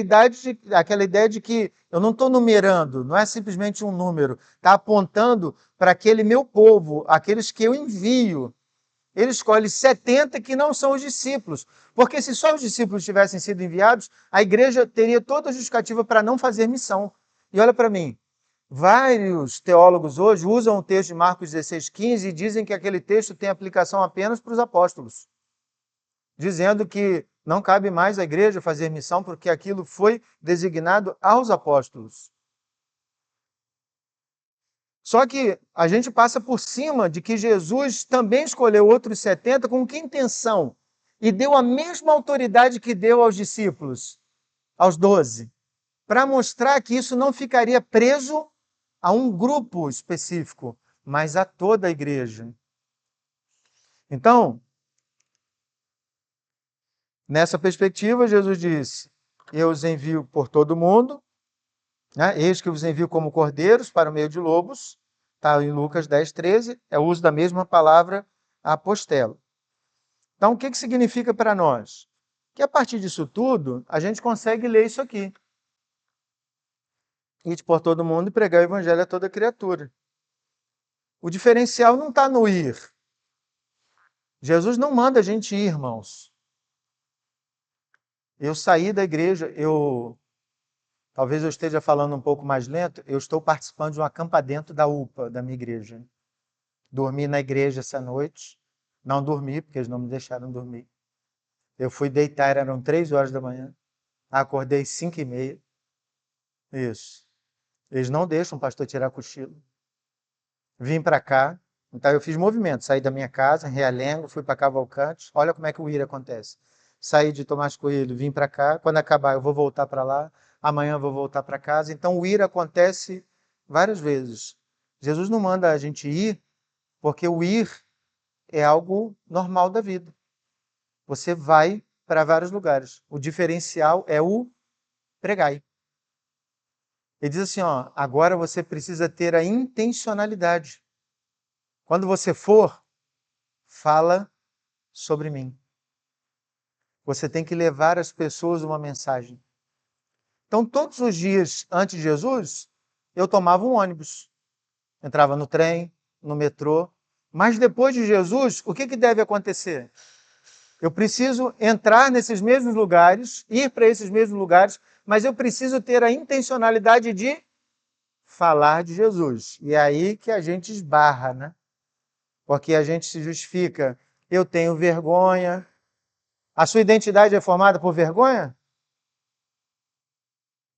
ideia de que eu não estou numerando, não é simplesmente um número. Está apontando para aquele meu povo, aqueles que eu envio. Ele escolhe 70 que não são os discípulos. Porque se só os discípulos tivessem sido enviados, a igreja teria toda a justificativa para não fazer missão. E olha para mim, vários teólogos hoje usam o texto de Marcos 16,15 e dizem que aquele texto tem aplicação apenas para os apóstolos. Dizendo que não cabe mais à igreja fazer missão porque aquilo foi designado aos apóstolos. Só que a gente passa por cima de que Jesus também escolheu outros 70 com que intenção? E deu a mesma autoridade que deu aos discípulos, aos 12, para mostrar que isso não ficaria preso a um grupo específico, mas a toda a igreja. Então, nessa perspectiva, Jesus disse, eu os envio por todo mundo, né? Eis que vos envio como cordeiros para o meio de lobos, está em Lucas 10,13, é o uso da mesma palavra apostelo. Então, o que significa para nós? Que a partir disso tudo, a gente consegue ler isso aqui. Ir por todo mundo e pregar o evangelho a toda criatura. O diferencial não está no ir. Jesus não manda a gente ir, irmãos. Eu saí da igreja, talvez eu esteja falando um pouco mais lento, eu estou participando de um acampamento da UPA, da minha igreja. Dormi na igreja essa noite. Não dormi, porque eles não me deixaram dormir. Eu fui deitar, eram 3 horas da manhã. Acordei 5h30. Isso. Eles não deixam o pastor tirar cochilo. Vim para cá. Então eu fiz movimento. Saí da minha casa, em Realengo, fui para Cavalcante. Olha como é que o ir acontece. Saí de Tomás Coelho, vim para cá. Quando acabar, eu vou voltar para lá. Amanhã eu vou voltar para casa. Então o ir acontece várias vezes. Jesus não manda a gente ir, porque o ir é algo normal da vida. Você vai para vários lugares. O diferencial é o pregai. Ele diz assim, ó, agora você precisa ter a intencionalidade. Quando você for, fala sobre mim. Você tem que levar às pessoas uma mensagem. Então, todos os dias antes de Jesus, eu tomava um ônibus. Entrava no trem, no metrô. Mas depois de Jesus, o que deve acontecer? Eu preciso entrar nesses mesmos lugares, ir para esses mesmos lugares, mas eu preciso ter a intencionalidade de falar de Jesus. E é aí que a gente esbarra, né? Porque a gente se justifica. Eu tenho vergonha. A sua identidade é formada por vergonha?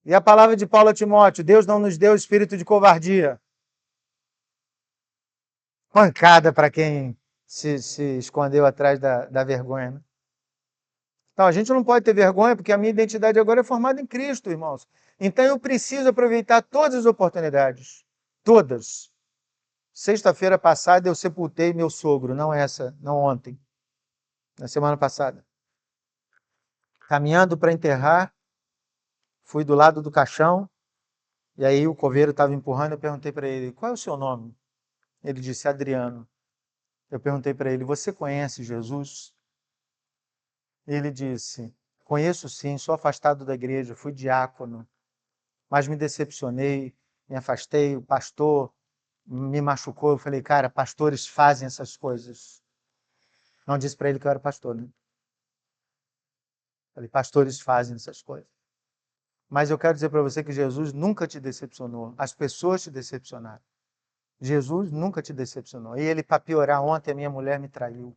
E a palavra de Paulo a Timóteo, Deus não nos deu espírito de covardia. Pancada para quem se escondeu atrás da vergonha, né? Então, a gente não pode ter vergonha, porque a minha identidade agora é formada em Cristo, irmãos. Então eu preciso aproveitar todas as oportunidades. Todas. Sexta-feira passada eu sepultei meu sogro, não essa, não ontem, na semana passada. Caminhando para enterrar, fui do lado do caixão, e aí o coveiro estava empurrando, eu perguntei para ele, qual é o seu nome? Ele disse, Adriano. Eu perguntei para ele, você conhece Jesus? Ele disse, conheço sim, sou afastado da igreja, fui diácono, mas me decepcionei, me afastei, o pastor me machucou. Eu falei, cara, pastores fazem essas coisas. Não disse para ele que eu era pastor, né? Falei, pastores fazem essas coisas. Mas eu quero dizer para você que Jesus nunca te decepcionou. As pessoas te decepcionaram. Jesus nunca te decepcionou. E ele, para piorar, ontem a minha mulher me traiu.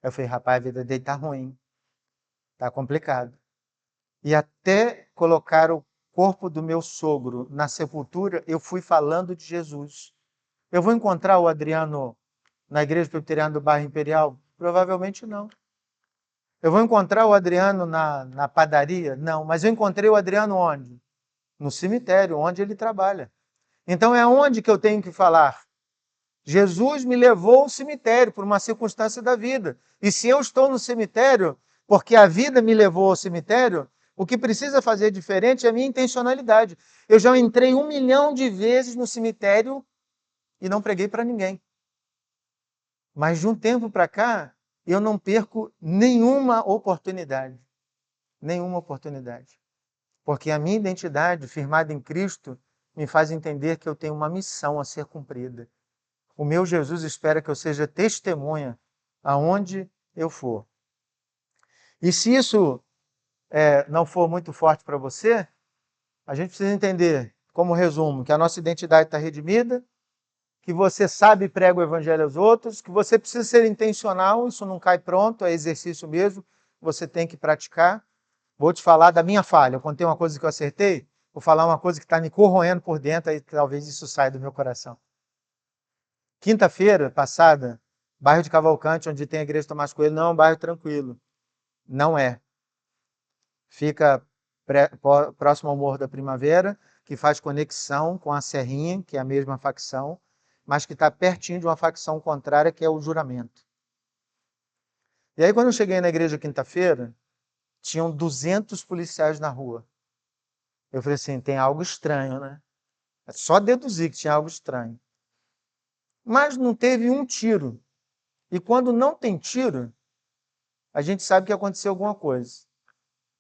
Eu falei, rapaz, a vida dele tá ruim. Tá complicado. E até colocar o corpo do meu sogro na sepultura, eu fui falando de Jesus. Eu vou encontrar o Adriano na igreja presbiteriana do bairro Imperial? Provavelmente não. Eu vou encontrar o Adriano na padaria? Não, mas eu encontrei o Adriano onde? No cemitério, onde ele trabalha. Então é onde que eu tenho que falar. Jesus me levou ao cemitério por uma circunstância da vida. E se eu estou no cemitério, porque a vida me levou ao cemitério, o que precisa fazer diferente é a minha intencionalidade. Eu já entrei 1 milhão de vezes no cemitério e não preguei para ninguém. Mas de um tempo para cá, eu não perco nenhuma oportunidade. Nenhuma oportunidade. Porque a minha identidade, firmada em Cristo, me faz entender que eu tenho uma missão a ser cumprida. O meu Jesus espera que eu seja testemunha aonde eu for. E se isso não for muito forte para você, a gente precisa entender, como resumo, que a nossa identidade está redimida, que você sabe e prega o evangelho aos outros, que você precisa ser intencional, isso não cai pronto, é exercício mesmo, você tem que praticar. Vou te falar da minha falha. Eu contei uma coisa que eu acertei, vou falar uma coisa que está me corroendo por dentro, aí talvez isso saia do meu coração. Quinta-feira passada, bairro de Cavalcante, onde tem a igreja Tomás Coelho, não é um bairro tranquilo. Não é. Fica próximo ao Morro da Primavera, que faz conexão com a Serrinha, que é a mesma facção, mas que está pertinho de uma facção contrária, que é o Juramento. E aí, quando eu cheguei na igreja quinta-feira, tinham 200 policiais na rua. Eu falei assim, tem algo estranho, né? É só deduzir que tinha algo estranho. Mas não teve um tiro. E quando não tem tiro, a gente sabe que aconteceu alguma coisa.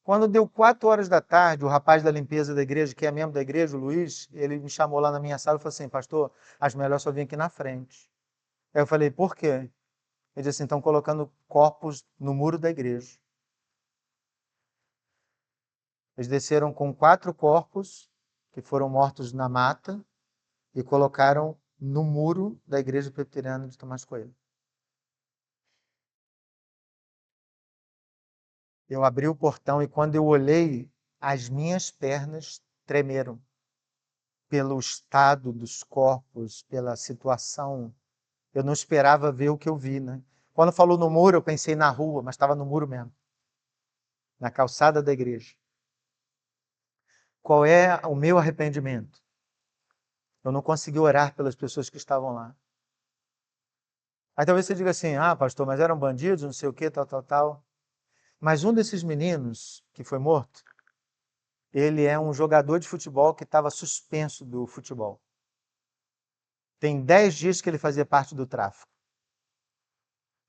Quando deu 4 horas da tarde, o rapaz da limpeza da igreja, que é membro da igreja, o Luiz, ele me chamou lá na minha sala e falou assim, pastor, acho melhor só vir aqui na frente. Aí eu falei, por quê? Ele disse assim, estão colocando corpos no muro da igreja. Eles desceram com 4 corpos que foram mortos na mata e colocaram no muro da igreja presbiteriana de Tomás Coelho. Eu abri o portão e quando eu olhei, as minhas pernas tremeram pelo estado dos corpos, pela situação. Eu não esperava ver o que eu vi, né? Quando falou no muro, eu pensei na rua, mas estava no muro mesmo, na calçada da igreja. Qual é o meu arrependimento? Eu não consegui orar pelas pessoas que estavam lá. Aí talvez você diga assim, ah, pastor, mas eram bandidos, não sei o que, tal, tal, tal. Mas um desses meninos que foi morto, ele é um jogador de futebol que estava suspenso do futebol. Tem 10 dias que ele fazia parte do tráfico.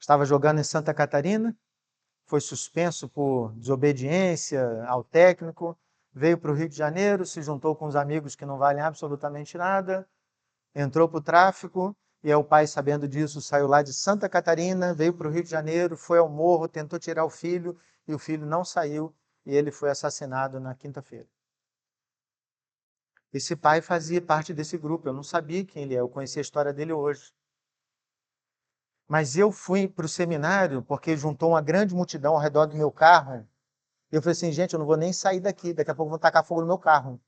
Estava jogando em Santa Catarina, foi suspenso por desobediência ao técnico, veio para o Rio de Janeiro, se juntou com os amigos que não valem absolutamente nada, entrou para o tráfico, e aí o pai, sabendo disso, saiu lá de Santa Catarina, veio para o Rio de Janeiro, foi ao morro, tentou tirar o filho, e o filho não saiu, e ele foi assassinado na quinta-feira. Esse pai fazia parte desse grupo, eu não sabia quem ele é, eu conheci a história dele hoje. Mas eu fui para o seminário porque juntou uma grande multidão ao redor do meu carro. Eu falei assim, gente, eu não vou nem sair daqui, daqui a pouco vão tacar fogo no meu carro.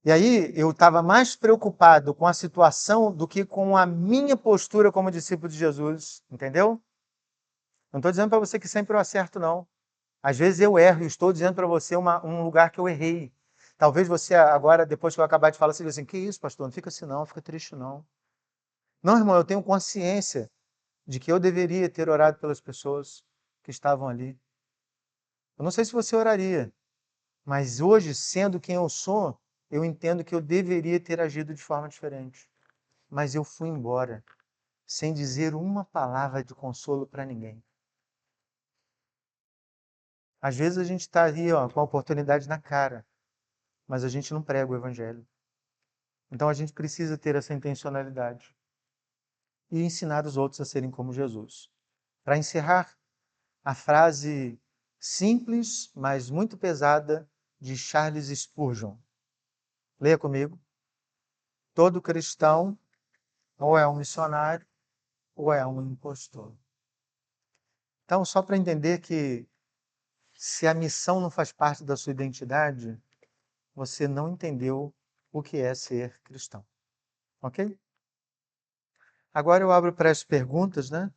E aí eu estava mais preocupado com a situação do que com a minha postura como discípulo de Jesus, entendeu? Não estou dizendo para você que sempre eu acerto, não. Às vezes eu erro e estou dizendo para você um lugar que eu errei. Talvez você agora, depois que eu acabar de falar, você diga assim, que isso, pastor? Não fica assim não, fica triste não. Não, irmão, eu tenho consciência de que eu deveria ter orado pelas pessoas que estavam ali. Eu não sei se você oraria, mas hoje, sendo quem eu sou, eu entendo que eu deveria ter agido de forma diferente. Mas eu fui embora, sem dizer uma palavra de consolo para ninguém. Às vezes a gente está ali, ó, com a oportunidade na cara, mas a gente não prega o evangelho. Então a gente precisa ter essa intencionalidade e ensinar os outros a serem como Jesus. Para encerrar, a frase simples, mas muito pesada de Charles Spurgeon. Leia comigo. Todo cristão ou é um missionário ou é um impostor. Então, só para entender que se a missão não faz parte da sua identidade, você não entendeu o que é ser cristão. Ok? Agora eu abro para as perguntas, né?